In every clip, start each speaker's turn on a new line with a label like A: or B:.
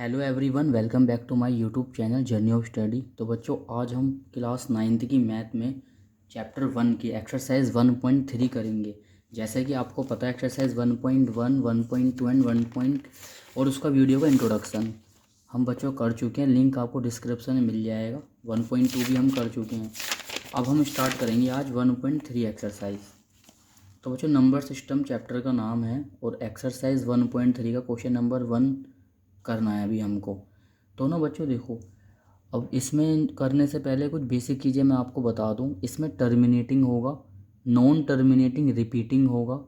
A: Hello everyone, welcome back to my YouTube channel journey of study. तो बच्चों, आज हम क्लास 9th की मैथ में चैप्टर 1 की एक्सरसाइज 1.3 करेंगे। जैसे कि आपको पता है, एक्सरसाइज 1.1, 1.2 एंड 1. और उसका वीडियो का इंट्रोडक्शन हम बच्चों कर चुके हैं। लिंक आपको डिस्क्रिप्शन में मिल जाएगा। 1.2 भी हम कर चुके हैं। अब हम स्टार्ट करेंगे आज 1.3 एक्सरसाइज। तो बच्चों, नंबर सिस्टम चैप्टर का नाम है और एक्सरसाइज 1.3 का क्वेश्चन नंबर 1 करना है अभी हमको। तो ना बच्चों देखो, अब इसमें करने से पहले कुछ बेसिक चीज़ें मैं आपको बता दूं। इसमें टर्मिनेटिंग होगा, नॉन टर्मिनेटिंग रिपीटिंग होगा,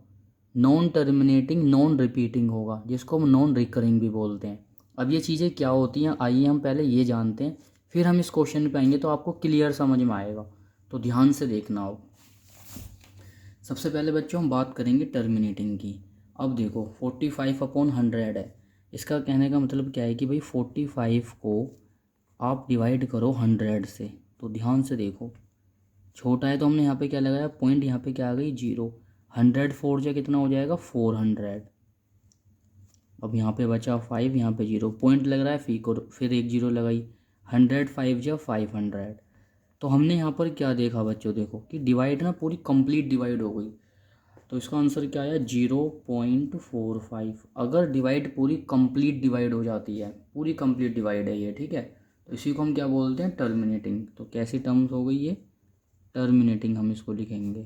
A: नॉन टर्मिनेटिंग नॉन रिपीटिंग होगा, जिसको हम नॉन रिकरिंग भी बोलते हैं। अब ये चीज़ें क्या होती हैं, आइए हम पहले ये जानते हैं, फिर हम इस क्वेश्चन पे आएंगे तो आपको क्लियर समझ में आएगा। तो ध्यान से देखना हो। सबसे पहले बच्चों हम बात करेंगे टर्मिनेटिंग की। अब देखो, 45/100 है। इसका कहने का मतलब क्या है कि भाई 45 को आप डिवाइड करो 100 से। तो ध्यान से देखो, छोटा है तो हमने यहाँ पे क्या लगाया, पॉइंट यहाँ पे क्या आ गई, 0। 100 4 जा कितना हो जाएगा, 400। अब यहाँ पे बचा 5, यहाँ पे 0 पॉइंट लग रहा है, फिर एक 0 लगाई। 100 5 जा 500। तो हमने यहाँ पर क्या देखा बच्चों, देखो कि डिवाइड ना पूरी कंप्लीट डिवाइड हो गई। तो इसका आंसर क्या आया, 0.45। अगर डिवाइड पूरी कंप्लीट डिवाइड हो जाती है, पूरी कंप्लीट डिवाइड है ये, ठीक है, तो इसी को हम क्या बोलते हैं, टर्मिनेटिंग। तो कैसी टर्म्स हो गई ये, टर्मिनेटिंग हम इसको लिखेंगे।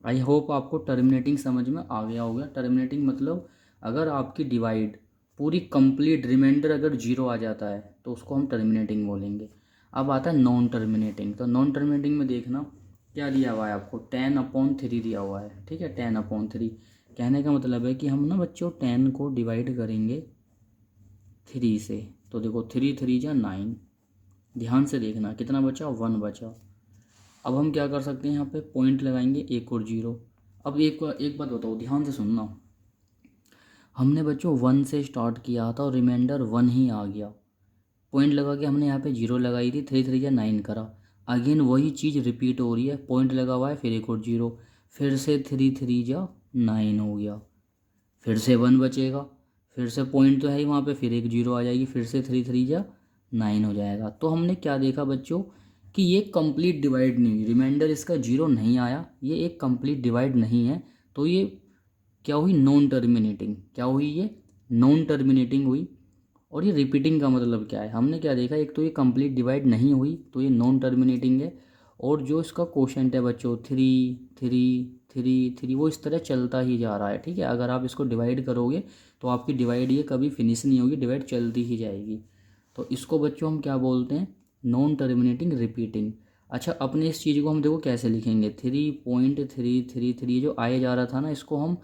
A: आई होप आपको टर्मिनेटिंग समझ में आ गया होगा। टर्मिनेटिंग मतलब अगर आपकी डिवाइड पूरी कंप्लीट, रिमाइंडर अगर 0 आ जाता है तो उसको हम टर्मिनेटिंग बोलेंगे। अब आता है नॉन टर्मिनेटिंग। तो नॉन टर्मिनेटिंग में देखना क्या दिया हुआ है आपको, 10/3 दिया हुआ है, ठीक है, 10/3। कहने का मतलब है कि हम ना बच्चों 10 को डिवाइड करेंगे 3 से। तो देखो 3 3 जा 9। ध्यान से देखना कितना बचा, 1 बचा। अब हम क्या कर सकते हैं, यहाँ पे पॉइंट लगाएंगे, एक और 0। अब एक बात बताओ, ध्यान से सुनना। हमने बच्चों 1 से स्टार्ट किया था और रिमाइंडर 1 ही आ गया। पॉइंट लगा के हमने यहाँ पे 0 लगाई थी, 3 3 या 9 करा। अगेन वही चीज़ रिपीट हो रही है, पॉइंट लगा हुआ है, फिर एक और 0, फिर से 3 3 जा 9 हो गया, फिर से 1 बचेगा, फिर से पॉइंट तो है ही वहाँ पे, फिर एक 0 आ जाएगी, फिर से 3 3 जा 9 हो जाएगा। तो हमने क्या देखा बच्चों कि ये कंप्लीट डिवाइड नहीं हुई, रिमाइंडर इसका 0 नहीं आया, ये एक कंप्लीट डिवाइड नहीं है। तो ये क्या हुई, नॉन टर्मिनेटिंग। क्या हुई ये, नॉन टर्मिनेटिंग हुई। और ये रिपीटिंग का मतलब क्या है, हमने क्या देखा, एक तो ये कंप्लीट डिवाइड नहीं हुई तो ये नॉन टर्मिनेटिंग है। और जो इसका कोशेंट है बच्चों, 3 3 3 3, वो इस तरह चलता ही जा रहा है, ठीक है। अगर आप इसको डिवाइड करोगे तो आपकी डिवाइड ये कभी फिनिश नहीं होगी, डिवाइड चलती ही जाएगी। तो इसको बच्चों हम क्या बोलते हैं, नॉन टर्मिनेटिंग रिपीटिंग। अच्छा, अपने इस चीज़ को हम देखो कैसे लिखेंगे, 3.333 जो आए जा रहा था ना, इसको हम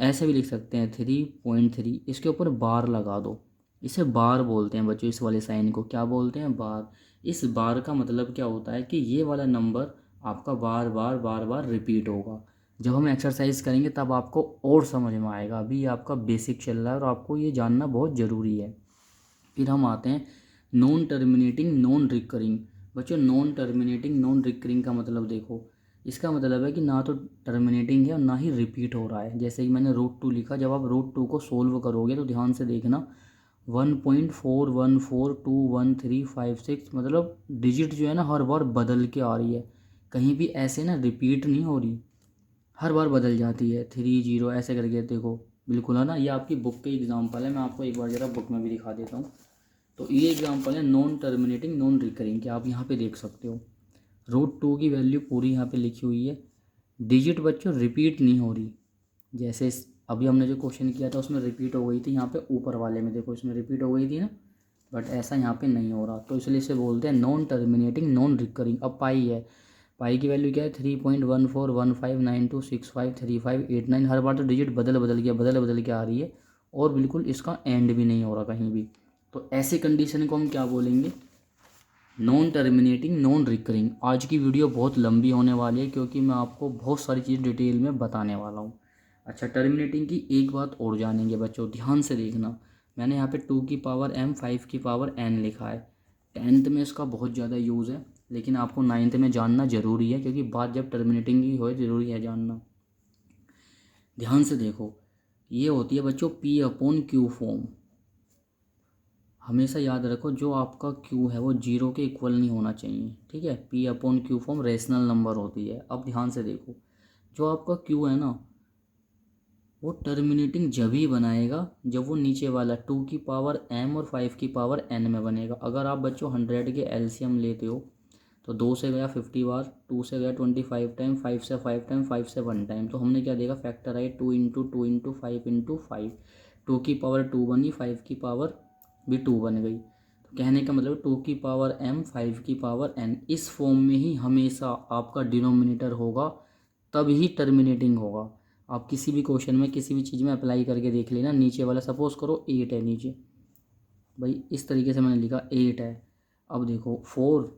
A: ऐसे भी लिख सकते हैं, 3.3, इसके ऊपर बार लगा दो। इसे बार बोलते हैं बच्चों, इस वाले साइन को क्या बोलते हैं, बार। इस बार का मतलब क्या होता है कि ये वाला नंबर आपका बार बार बार बार रिपीट होगा। जब हम एक्सरसाइज करेंगे तब आपको और समझ में आएगा। अभी आपका बेसिक चल रहा है और आपको ये जानना बहुत ज़रूरी है। फिर हम आते हैं नॉन टर्मिनेटिंग नॉन रिकरिंग। बच्चों, नॉन टर्मिनेटिंग नॉन रिकरिंग का मतलब देखो, इसका मतलब है कि ना तो टर्मिनेटिंग है और ना ही रिपीट हो रहा है। जैसे कि मैंने रूट 2 लिखा, जब आप रूट 2 को सोल्व करोगे तो ध्यान से देखना, 1.4142135 मतलब डिजिट जो है ना हर बार बदल के आ रही है, कहीं भी ऐसे ना रिपीट नहीं हो रही, हर बार बदल जाती है, 3 0 ऐसे करके देखो। बिल्कुल है ना, ये आपकी बुक के एग्जाम्पल है, मैं आपको एक बार ज़रा बुक में भी दिखा देता हूँ। तो ये एग्जाम्पल है नॉन टर्मिनेटिंग नॉन रिकरिंग के, आप यहाँ पे देख सकते हो। रूट 2 की वैल्यू पूरी यहाँ पे लिखी हुई है, डिजिट बच्चों रिपीट नहीं हो रही। जैसे अभी हमने जो क्वेश्चन किया था उसमें रिपीट हो गई थी, यहाँ पे ऊपर वाले में देखो इसमें रिपीट हो गई थी ना, बट ऐसा यहाँ पे नहीं हो रहा, तो इसलिए इसे बोलते हैं नॉन टर्मिनेटिंग नॉन रिकरिंग। अब पाई है, पाई की वैल्यू क्या है, 3.1415926535 हर बार तो डिजिट बदल बदल के आ रही है और बिल्कुल इसका एंड भी नहीं हो रहा कहीं भी। तो ऐसे कंडीशन को हम क्या बोलेंगे, नॉन टर्मिनेटिंग नॉन रिकरिंग। आज की वीडियो बहुत लंबी होने वाली है क्योंकि मैं आपको बहुत सारी चीज़ डिटेल में बताने वाला हूँ। अच्छा, टर्मिनेटिंग की एक बात और जानेंगे बच्चों, ध्यान से देखना। मैंने यहाँ पे 2 की पावर m 5 की पावर n लिखा है। 10th में इसका बहुत ज़्यादा यूज़ है, लेकिन आपको 9th में जानना ज़रूरी है क्योंकि बात जब टर्मिनेटिंग की हो ज़रूरी है जानना। ध्यान से देखो, ये होती है बच्चों P/Q फॉर्म। हमेशा याद रखो जो आपका क्यू है वो जीरो के इक्वल नहीं होना चाहिए, ठीक है। P upon Q form rational number होती है। अब ध्यान से देखो, जो आपका क्यू है ना वो टर्मिनेटिंग जब ही बनाएगा जब वो नीचे वाला 2 की पावर m और 5 की पावर n में बनेगा। अगर आप बच्चों 100 के एलसीएम लेते हो तो 2 से गया 50 बार, 2 से गया 25 टाइम, 5 से 5 टाइम, 5 से 1 टाइम, तो हमने क्या देखा फैक्टर आए 2 इंटू 5 टू की पावर 2 बनी, 5 की पावर भी 2 बन गई। तो कहने का मतलब 2 की पावर m 5 की पावर n इस फॉर्म में ही हमेशा आपका डिनोमिनेटर होगा, तब ही टर्मिनेटिंग होगा। आप किसी भी क्वेश्चन में किसी भी चीज़ में अप्लाई करके देख लेना। नीचे वाला सपोज करो 8 है नीचे, भाई इस तरीके से मैंने लिखा 8 है। अब देखो 4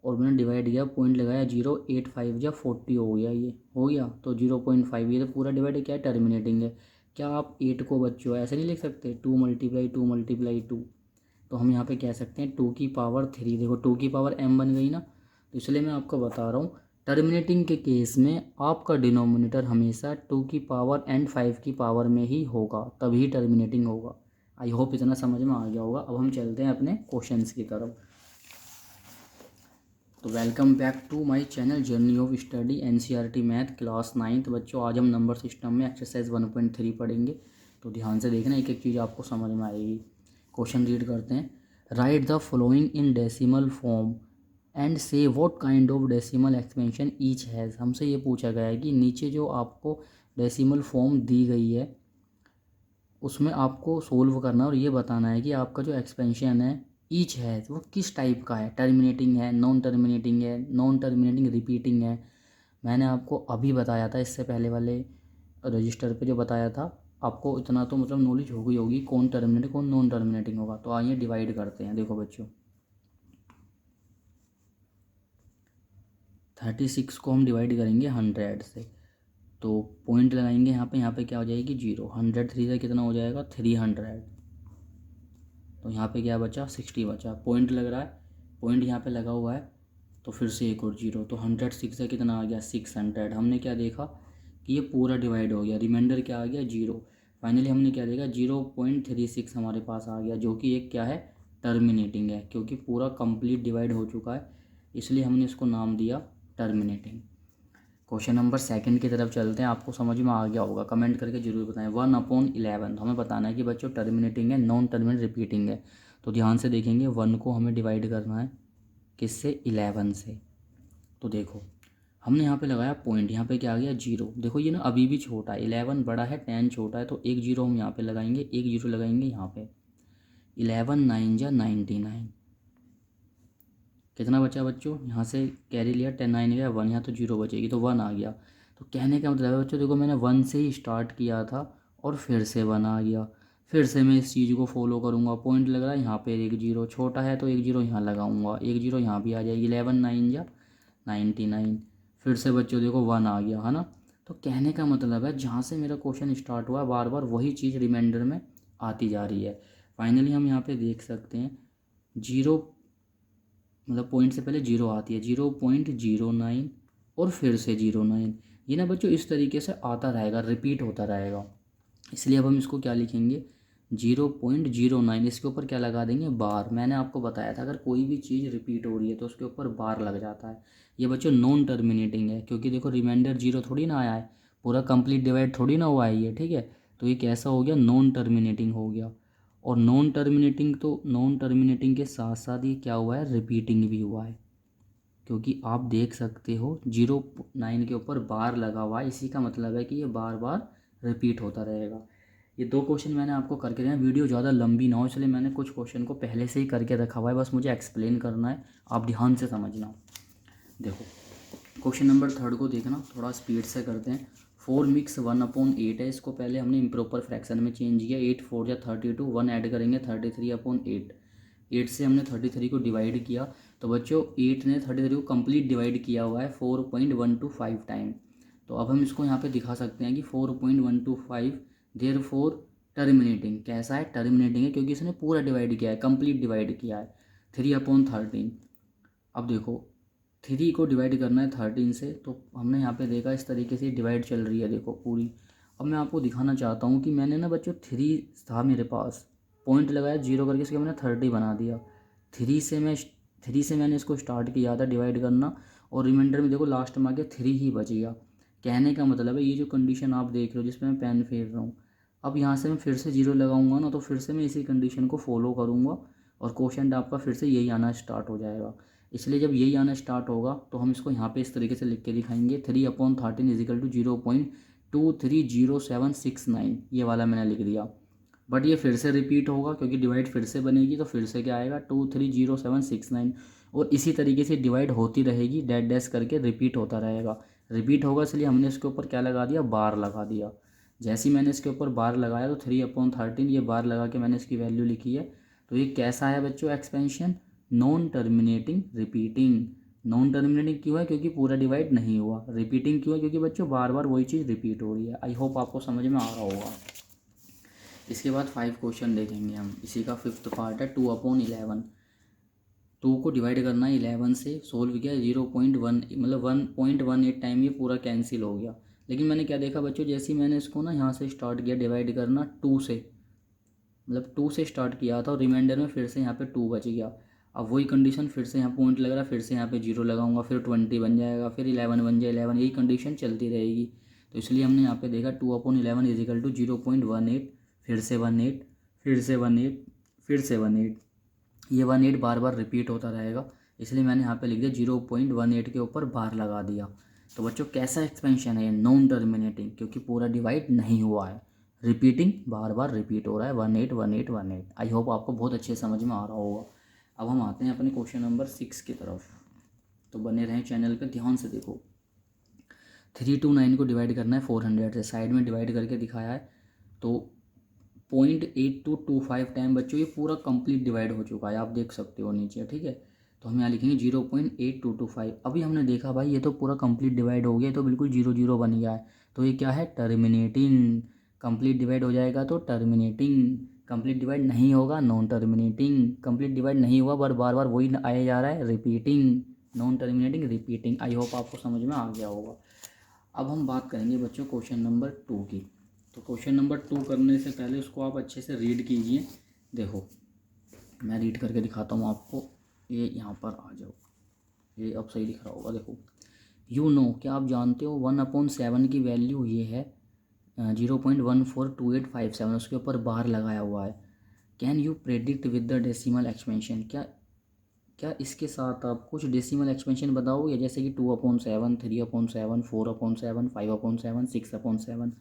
A: और मैंने डिवाइड किया, पॉइंट लगाया 0, 8 5 या 40 हो गया, ये हो गया तो 0.5, ये तो पूरा डिवाइड क्या है टर्मिनेटिंग है। क्या आप 8 को बच्चों ऐसे नहीं लिख सकते 2 × 2 × 2 तो हम यहाँ पे कह सकते हैं 2 की पावर 3। देखो 2 की पावर m बन गई ना, तो इसलिए मैं आपको बता रहा हूँ टर्मिनेटिंग के केस में आपका डिनोमिनेटर हमेशा 2 की पावर and 5 की पावर में ही होगा, तभी टर्मिनेटिंग होगा। आई होप इतना समझ में आ गया होगा। अब हम चलते हैं अपने क्वेश्चंस की तरफ। तो welcome back to my channel journey of study NCERT math class 9th। बच्चों आज हम नंबर सिस्टम में एक्सरसाइज 1.3 पढ़ेंगे, तो ध्यान से देखना, एक एक चीज़ आपको समझ में आएगी। क्वेश्चन रीड करते हैं। Write the following in decimal form and say what kind of decimal expansion each has. हमसे ये पूछा गया है कि नीचे जो आपको डेसिमल फॉर्म दी गई है उसमें आपको सोल्व करना और ये बताना है कि आपका जो एक्सपेंशन है ईच है वो किस टाइप का है, टर्मिनेटिंग है, नॉन टर्मिनेटिंग है, नॉन टर्मिनेटिंग रिपीटिंग है। मैंने आपको अभी बताया था इससे पहले वाले रजिस्टर पे जो बताया था, आपको इतना तो मतलब नॉलेज हो गई होगी कौन टर्मिनेटिंग कौन नॉन टर्मिनेटिंग होगा। तो आइए डिवाइड करते हैं। देखो बच्चों 36 को हम डिवाइड करेंगे 100 से, तो पॉइंट लगाएंगे यहाँ पे क्या हो जाएगी 0। 100 3 से कितना हो जाएगा 300, तो यहाँ पे क्या बचा 60 बचा। पॉइंट लग रहा है, पॉइंट यहाँ पे लगा हुआ है, तो फिर से एक और 0, तो 106 से कितना आ गया 600। हमने क्या देखा कि ये पूरा डिवाइड हो गया, रिमाइंडर क्या आ गया 0। फाइनली हमने क्या देखा 0.36 हमारे पास आ गया, जो कि एक क्या है टर्मिनेटिंग है, क्योंकि पूरा कंप्लीट डिवाइड हो चुका है, इसलिए हमने इसको नाम दिया टर्मिनेटिंग। क्वेश्चन नंबर 2 की तरफ चलते हैं। आपको समझ में आ गया होगा, कमेंट करके जरूर बताएं। 1/11 हमें बताना है कि बच्चों टर्मिनेटिंग है नॉन टर्मिनेट रिपीटिंग है। तो ध्यान से देखेंगे 1 को हमें डिवाइड करना है किससे 11 से। तो देखो हमने यहाँ पे लगाया पॉइंट, यहाँ पे क्या आ गया 0। देखो ये ना अभी भी छोटा है, 11 बड़ा है 10 छोटा है, तो एक 0 हम यहाँ पे लगाएंगे, एक 0 लगाएंगे यहाँ पे। 11 9 जा 99, कितना बचा बच्चों, यहाँ से कैरी लिया 10 9 गया 1, यहाँ तो 0 बचेगी तो 1 आ गया। तो कहने का मतलब है बच्चों देखो मैंने 1 से ही स्टार्ट किया था और फिर से 1 आ गया। फिर से मैं इस चीज़ को फॉलो करूँगा, पॉइंट लग रहा है यहाँ पे एक 0 छोटा है तो एक 0 यहाँ लगाऊंगा, एक 0 यहाँ भी आ जाएगी। 11 9 या 99, फिर से बच्चों देखो 1 आ गया है ना। तो कहने का मतलब है जहाँ से मेरा क्वेश्चन स्टार्ट हुआ बार बार वही चीज़ रिमाइंडर में आती जा रही है। फाइनली हम यहाँ पे देख सकते हैं 0 मतलब पॉइंट से पहले 0 आती है, 0.09 और फिर से 09। ये ना बच्चों इस तरीके से आता रहेगा, रिपीट होता रहेगा, इसलिए अब हम इसको क्या लिखेंगे 0.09। इसके ऊपर क्या लगा देंगे बार। मैंने आपको बताया था अगर कोई भी चीज़ रिपीट हो रही है तो उसके ऊपर बार लग जाता है। ये बच्चों नॉन टर्मिनेटिंग है, क्योंकि देखो रिमाइंडर 0 थोड़ी ना आया है, पूरा कंप्लीट डिवाइड थोड़ी ना हुआ है ये, ठीक है। तो ये कैसा हो गया नॉन टर्मिनेटिंग हो गया। और नॉन टर्मिनेटिंग तो नॉन टर्मिनेटिंग के साथ साथ ये क्या हुआ है रिपीटिंग भी हुआ है, क्योंकि आप देख सकते हो 09 के ऊपर बार लगा हुआ है, इसी का मतलब है कि ये बार बार रिपीट होता रहेगा। ये 2 क्वेश्चन मैंने आपको करके दिया, वीडियो ज़्यादा लंबी ना हो इसलिए मैंने कुछ क्वेश्चन को पहले से ही करके रखा हुआ है, बस मुझे एक्सप्लेन करना है, आप ध्यान से समझना। देखो क्वेश्चन नंबर 3 को देखना, थोड़ा स्पीड से करते हैं। 4 मिक्स 1/8 है, इसको पहले हमने इम्प्रॉपर फ्रैक्शन में चेंज किया। 8 4 या 32, 1 ऐड करेंगे 33/8। 8 से हमने 33 को डिवाइड किया, तो बच्चों 8 ने 33 को कंप्लीट डिवाइड किया हुआ है 4.125 टाइम। तो अब हम इसको यहाँ पे दिखा सकते हैं कि 4.125 देयर फोर टर्मिनेटिंग कैसा है टर्मिनेटिंग है, क्योंकि इसने पूरा डिवाइड किया है, कंप्लीट डिवाइड किया है 3/13। अब देखो 3 को डिवाइड करना है 13 से, तो हमने यहाँ पे देखा इस तरीके से डिवाइड चल रही है देखो पूरी। अब मैं आपको दिखाना चाहता हूँ कि मैंने ना बच्चों 3 था मेरे पास, पॉइंट लगाया, जीरो करके इसके मैंने 30 बना दिया। थ्री से मैंने इसको स्टार्ट किया था डिवाइड करना, और रिमाइंडर में देखो लास्ट में आके 3 ही बच गया। कहने का मतलब है ये जो कंडीशन आप देख रहे हो जिसमें मैं पेन फेर रहा हूँ, अब यहाँ से मैं फिर से जीरो लगाऊंगा ना, तो फिर से मैं इसी कंडीशन को फॉलो करूँगा और क्वोशंट आपका फिर से यही आना स्टार्ट हो जाएगा। इसलिए जब यही आना स्टार्ट होगा तो हम इसको यहाँ पे इस तरीके से लिख के दिखाएंगे, 3/13 इजिकल टू 0.230769, ये वाला मैंने लिख दिया। बट ये फिर से रिपीट होगा क्योंकि डिवाइड फिर से बनेगी, तो फिर से क्या आएगा 230769, और इसी तरीके से डिवाइड होती रहेगी, डैश डैश करके रिपीट होता रहेगा। रिपीट होगा इसलिए हमने इसके ऊपर क्या लगा दिया, बार लगा दिया। जैसे ही मैंने इसके ऊपर बार लगाया तो 3/13 ये बार लगा के मैंने इसकी वैल्यू लिखी है। तो ये कैसा है बच्चों expansion, non terminating repeating. Non terminating क्यों है, क्योंकि पूरा डिवाइड नहीं हुआ। रिपीटिंग क्यों है, क्योंकि बच्चों बार बार वही चीज़ रिपीट हो रही है। आई होप आपको समझ में आ रहा होगा। इसके बाद 5 क्वेश्चन देखेंगे हम, इसी का 5th पार्ट है। 2/11, 2 को डिवाइड करना है 11 से, सोल्व किया 0.1 मतलब 1.18 टाइम ये पूरा कैंसिल हो गया। लेकिन मैंने क्या देखा बच्चों, जैसे ही मैंने इसको ना यहाँ से स्टार्ट किया डिवाइड करना 2 से, मतलब 2 से स्टार्ट किया था और रिमाइंडर में फिर से यहाँ पे 2 बच गया। अब वही कंडीशन फिर से यहाँ पॉइंट लग रहा है, फिर से यहाँ पे 0 लगाऊंगा, फिर 20 बन जाएगा, फिर 11 बन जाए 11, यही कंडीशन चलती रहेगी। तो इसलिए हमने यहाँ पे देखा 2/11 इजिकल टू 0.18, फिर से 18, फिर से 18, फिर से 18, ये 18 बार बार रिपीट होता रहेगा। इसलिए मैंने यहाँ पे लिख दिया 0.18 के ऊपर बार लगा दिया। तो बच्चों कैसा एक्सपेंशन है, नॉन टर्मिनेटिंग, क्योंकि पूरा डिवाइड नहीं हुआ है, रिपीटिंग, बार बार रिपीट हो रहा है, 18 18 18। आई होप आपको बहुत अच्छे समझ में आ रहा होगा। अब हम आते हैं अपने क्वेश्चन नंबर 6 की तरफ, तो बने रहें चैनल पे, ध्यान से देखो। 329 को डिवाइड करना है 400 से, साइड में डिवाइड करके दिखाया है। तो 0.8225 टाइम बच्चों ये पूरा कंप्लीट डिवाइड हो चुका है, आप देख सकते हो नीचे, ठीक है। तो हम यहाँ लिखेंगे 0.8225। अभी हमने देखा भाई ये तो पूरा कंप्लीट डिवाइड हो गया, तो बिल्कुल 0 0 बन गया है, तो ये क्या है, टर्मिनेटिंग। कंप्लीट डिवाइड हो जाएगा तो टर्मिनेटिंग, कंप्लीट डिवाइड नहीं होगा नॉन टर्मिनेटिंग, कंप्लीट डिवाइड नहीं हुआ पर बार बार वही आया जा रहा है, repeating, non terminating repeating. I hope आपको समझ में आ गया होगा। अब हम बात करेंगे बच्चों क्वेश्चन नंबर 2 की। तो क्वेश्चन नंबर 2 करने से पहले उसको आप अच्छे से रीड कीजिए। देखो मैं रीड करके दिखाता हूँ आपको, ये यहाँ पर आ जाओ, ये अब सही दिख रहा होगा। देखो, यू नो, क्या आप जानते हो 1/7 की वैल्यू ये है 0.142857, उसके ऊपर बार लगाया हुआ है। Can you predict with the decimal expansion, क्या क्या इसके साथ आप कुछ डेसिमल एक्सपेंशन बताओगे, जैसे कि 2/7, 3/7, 4/7, 5/7, 6/7,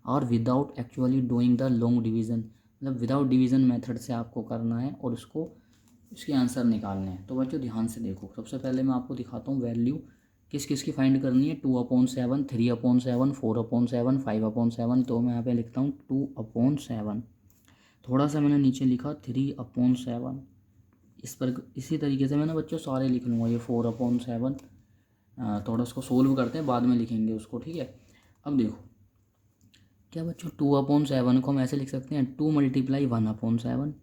A: और without actually doing the long division, मतलब विदाउट डिवीज़न मेथड से आपको करना है और उसको इसके आंसर निकालने हैं। तो बच्चों ध्यान से देखो, सबसे पहले मैं आपको दिखाता हूँ वैल्यू किस किस की फाइंड करनी है। 2/7, 3/7, 4/7, 5/7। तो मैं यहाँ पे लिखता हूँ 2/7, थोड़ा सा मैंने नीचे लिखा 3/7, इस पर इसी तरीके से मैंने बच्चों सारे लिख लूँगा। ये 4/7, थोड़ा उसको सोल्व करते हैं, बाद में लिखेंगे उसको, ठीक है। अब देखो क्या बच्चों 2/7 को हम ऐसे लिख सकते हैं 2 × 1/7,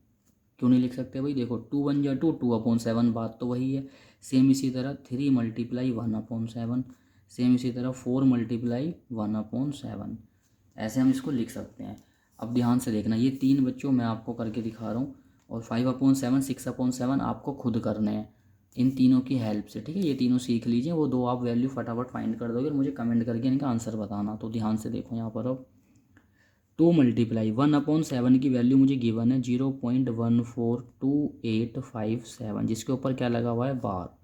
A: क्यों नहीं लिख सकते भाई। देखो 2 1 जा 2, 2/7, बात तो वही है। सेम इसी तरह 3 × 1/7, सेम इसी तरह 4 × 1/7, ऐसे हम इसको लिख सकते हैं। अब ध्यान से देखना, ये 3 बच्चों मैं आपको करके दिखा रहा हूँ, और 5/7, 6/7 आपको खुद करने हैं इन तीनों की हेल्प से, ठीक है। ये तीनों सीख लीजिए, वो 2 आप वैल्यू फटाफट फाइंड कर दोगे और मुझे कमेंट करके इनका आंसर बताना। तो ध्यान से देखो यहाँ पर, अब 2 × 1/7 की वैल्यू मुझे गिवन है 0.14285, जिसके ऊपर क्या लगा हुआ है, बार।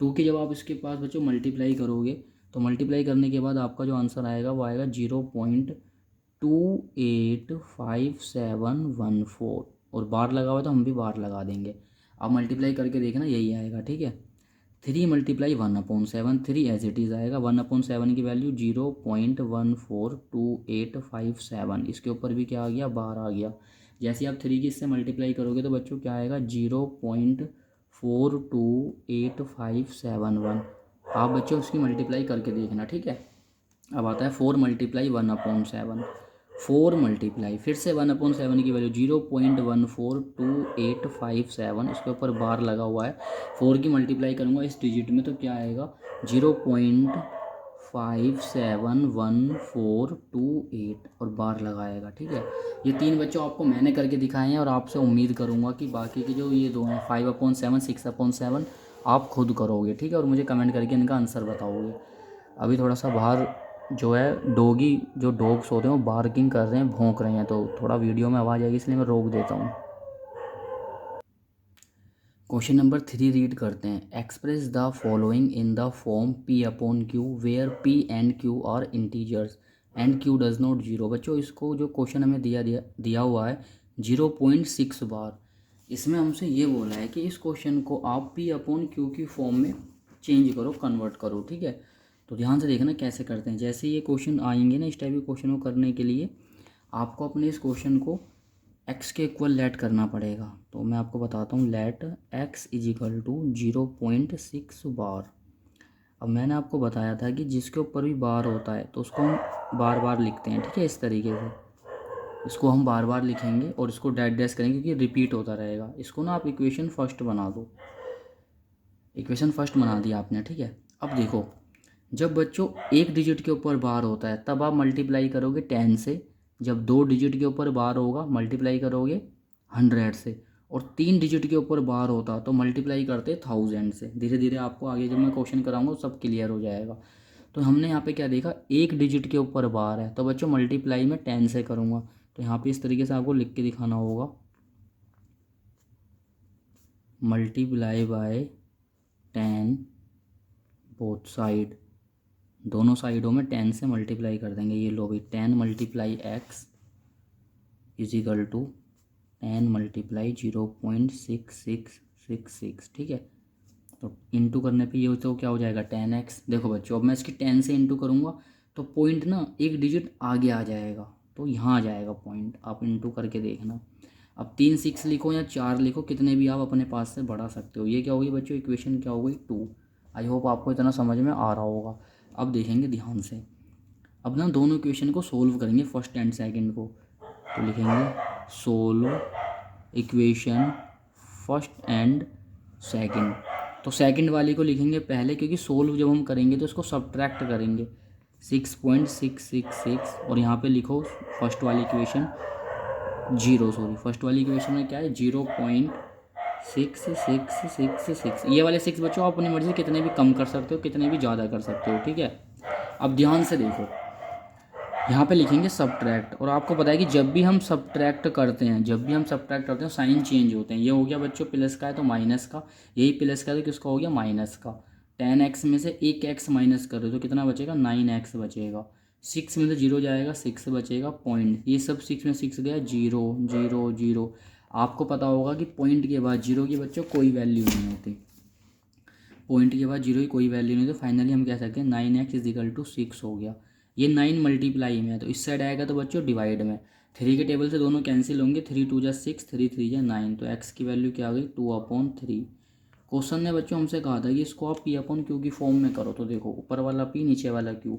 A: 2 की जब आप इसके पास बच्चों मल्टीप्लाई करोगे, तो मल्टीप्लाई करने के बाद आपका जो आंसर आएगा वो आएगा 0.285714, और बार लगा हुआ है तो हम भी बार लगा देंगे। आप मल्टीप्लाई करके देखना, यही आएगा, ठीक है। 3 × 1/7, 3 एज इट इज़ आएगा। 1/7 की वैल्यू 0.142857, इसके ऊपर भी क्या आ गया, बार आ गया। जैसे आप 3 की इससे मल्टीप्लाई करोगे तो बच्चों क्या आएगा, 0.428571। आप बच्चों उसकी मल्टीप्लाई करके देखना, ठीक है। अब आता है 4 × 1/7, 4 मल्टीप्लाई फिर से 1/7 की वैल्यू 0.142857, इसके ऊपर बार लगा हुआ है। 4 की मल्टीप्लाई करूँगा इस डिजिट में तो क्या आएगा, 571428 और बार लगाएगा। ठीक है, ये 3 बच्चों आपको मैंने करके दिखाए हैं और आपसे उम्मीद करूँगा कि बाकी के जो ये 2 हैं 5/7 6/7 आप खुद करोगे। ठीक है, और मुझे कमेंट करके इनका आंसर बताओगे। अभी थोड़ा सा बाहर जो है डॉगी, जो डॉग्स होते हैं वो बार्किंग कर रहे हैं, भौंक रहे हैं, तो थोड़ा वीडियो में आवाज़ आएगी इसलिए मैं रोक देता हूँ। क्वेश्चन नंबर 3 रीड करते हैं। Express the following in the form P/Q where P and Q are integers and Q does not zero. बच्चों इसको जो क्वेश्चन हमें दिया हुआ है 0.6 बार, इसमें हमसे ये बोला है कि इस क्वेश्चन को आप P/Q की फॉर्म में चेंज करो, कन्वर्ट करो। ठीक है, तो ध्यान से देखना कैसे करते हैं। जैसे ये क्वेश्चन आएंगे ना, इस टाइप के क्वेश्चन को करने के लिए आपको अपने इस क्वेश्चन को x के इक्वल लेट करना पड़ेगा। तो मैं आपको बताता हूँ, लेट x इजिकल टू 0.6 बार। अब मैंने आपको बताया था कि जिसके ऊपर भी बार होता है तो उसको हम बार बार लिखते हैं। ठीक है, इस तरीके से इसको हम बार बार लिखेंगे और इसको डैश डैश करेंगे क्योंकि रिपीट होता रहेगा। इसको ना आप इक्वेशन फर्स्ट बना दो। इक्वेशन फर्स्ट बना दिया आपने। ठीक है, अब देखो, जब बच्चों एक डिजिट के ऊपर बार होता है तब आप मल्टीप्लाई करोगे 10 से। जब 2 डिजिट के ऊपर बार होगा मल्टीप्लाई करोगे 100 से। और 3 डिजिट के ऊपर बार होता तो मल्टीप्लाई करते 1000 से। धीरे धीरे आपको आगे जब मैं क्वेश्चन कराऊंगा सब क्लियर हो जाएगा। तो हमने यहाँ पे क्या देखा, एक डिजिट के ऊपर बार है तो बच्चों मल्टीप्लाई में 10 से करूँगा। तो यहाँ पे इस तरीके से आपको लिख के दिखाना होगा, मल्टीप्लाई बाय 10 बोथ साइड, दोनों साइडों में 10 से मल्टीप्लाई कर देंगे। ये लो भाई, 10 multiply x equal to 10 multiply 0.6666। ठीक है, तो इंटू करने पे ये तो क्या हो जाएगा 10x। देखो बच्चों, अब मैं इसकी 10 से इंटू करूँगा तो पॉइंट ना एक डिजिट आगे आ जाएगा, तो यहाँ आ जाएगा पॉइंट। आप इंटू करके देखना। अब 3 6 लिखो या 4 लिखो, कितने भी आप अपने पास से बढ़ा सकते हो। ये क्या होगी बच्चों, इक्वेशन क्या हो गई 2। आई होप आपको इतना समझ में आ रहा होगा। अब देखेंगे ध्यान से। अब ना दोनों इक्वेशन को सोल्व करेंगे, फर्स्ट एंड सेकंड को। तो लिखेंगे solve equation first and second. तो सेकंड वाली को लिखेंगे पहले, क्योंकि सोल्व जब हम करेंगे तो इसको सब्ट्रैक्ट करेंगे 6.666। और यहाँ पे लिखो फर्स्ट वाली इक्वेशन फर्स्ट वाली इक्वेशन में क्या है 0.6666। ये वाले 6 बच्चों आप अपनी मर्जी से कितने भी कम कर सकते हो, कितने भी ज़्यादा कर सकते हो। ठीक है, अब ध्यान से देखो, यहाँ पे लिखेंगे सब्ट्रैक्ट। और आपको पता है कि जब भी हम सब्ट्रैक्ट करते हैं साइन चेंज होते हैं। ये हो गया बच्चों प्लस का है तो माइनस का, यही प्लस का है तो किसका हो गया माइनस का। 10x में से एक x माइनस कर रहे हो तो कितना बचेगा 9x बचेगा। 6 में से 0 जाएगा 6 बचेगा पॉइंट। ये सब 6 में 6 गया 0 0 0। आपको पता होगा कि पॉइंट के बाद 0 की बच्चों कोई वैल्यू नहीं होती, पॉइंट के बाद 0 की कोई वैल्यू नहीं। तो फाइनली हम कह सकते हैं 9x इजिकल टू 6 हो गया। ये 9 मल्टीप्लाई में है तो इस साइड आएगा तो बच्चों डिवाइड में। 3 के टेबल से दोनों कैंसिल होंगे, 3 2 जा 6, 3 3 जा 9। तो x की वैल्यू क्या आ गई 2/3। क्वेश्चन ने बच्चों हमसे कहा था कि इसको आप P/Q की फॉर्म में करो। तो देखो ऊपर वाला P नीचे वाला Q,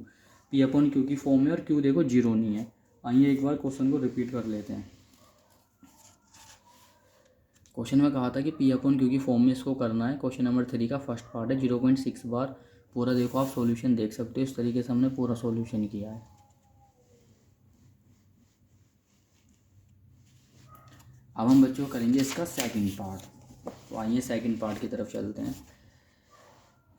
A: P/Q की फॉर्म में, और Q देखो 0 नहीं है। आइए एक बार क्वेश्चन को रिपीट कर लेते हैं। क्वेश्चन में कहा था कि P/Q की फॉर्म में इसको करना है। क्वेश्चन नंबर 3 का फर्स्ट पार्ट है 0.6 बार। पूरा देखो आप सॉल्यूशन देख सकते हो, इस तरीके से हमने पूरा सॉल्यूशन किया है। अब हम बच्चों करेंगे इसका सेकंड पार्ट। तो आइए सेकंड पार्ट की तरफ चलते हैं।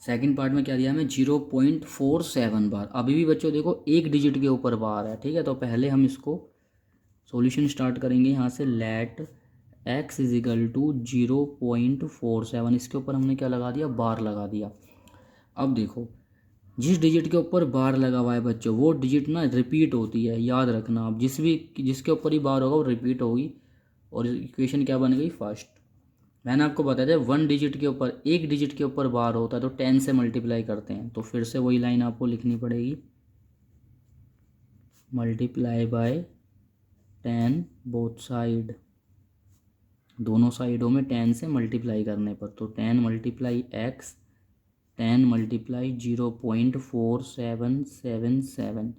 A: सेकंड पार्ट में क्या दिया हमें 0.47 बार। अभी भी बच्चों देखो एक डिजिट के ऊपर बार है। ठीक है, तो पहले हम इसको सॉल्यूशन स्टार्ट करेंगे यहाँ से। लेट x इजिकल टू 0.47, इसके ऊपर हमने क्या लगा दिया बार लगा दिया। अब देखो जिस डिजिट के ऊपर बार लगा हुआ है बच्चों वो डिजिट ना रिपीट होती है, याद रखना आप। जिसके ऊपर ही बार होगा वो रिपीट होगी। और इक्वेशन क्या बन गई फर्स्ट। मैंने आपको बताया था एक डिजिट के ऊपर बार होता है तो 10 से मल्टीप्लाई करते हैं। तो फिर से वही लाइन आपको लिखनी पड़ेगी, मल्टीप्लाई बाय 10 बोथ साइड, दोनों साइडों में 10 से मल्टीप्लाई करने पर। तो 10 मल्टीप्लाई x, 10 मल्टीप्लाई 0.4777।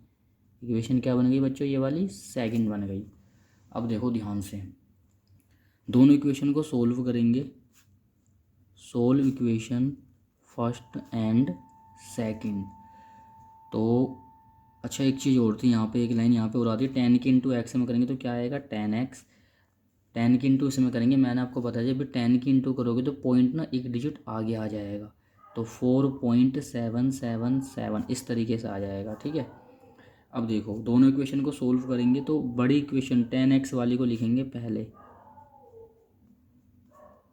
A: इक्वेशन क्या बन गई बच्चों, ये वाली सेकंड बन गई। अब देखो ध्यान से, दोनों इक्वेशन को सोल्व करेंगे। Solve equation first and second. तो अच्छा एक चीज़ और थी, यहाँ पे एक लाइन यहाँ पे और आती है, 10 की इंटू एक्स में करेंगे तो क्या आएगा 10x, 10 की इंटू इसमें करेंगे, मैंने आपको बताया जब 10 की इंटू करोगे तो पॉइंट ना एक डिजिट आगे आ जाएगा, तो 4.777 इस तरीके से आ जाएगा। ठीक है, अब देखो दोनों इक्वेशन को सोल्व करेंगे तो बड़ी इक्वेशन 10x वाली को लिखेंगे पहले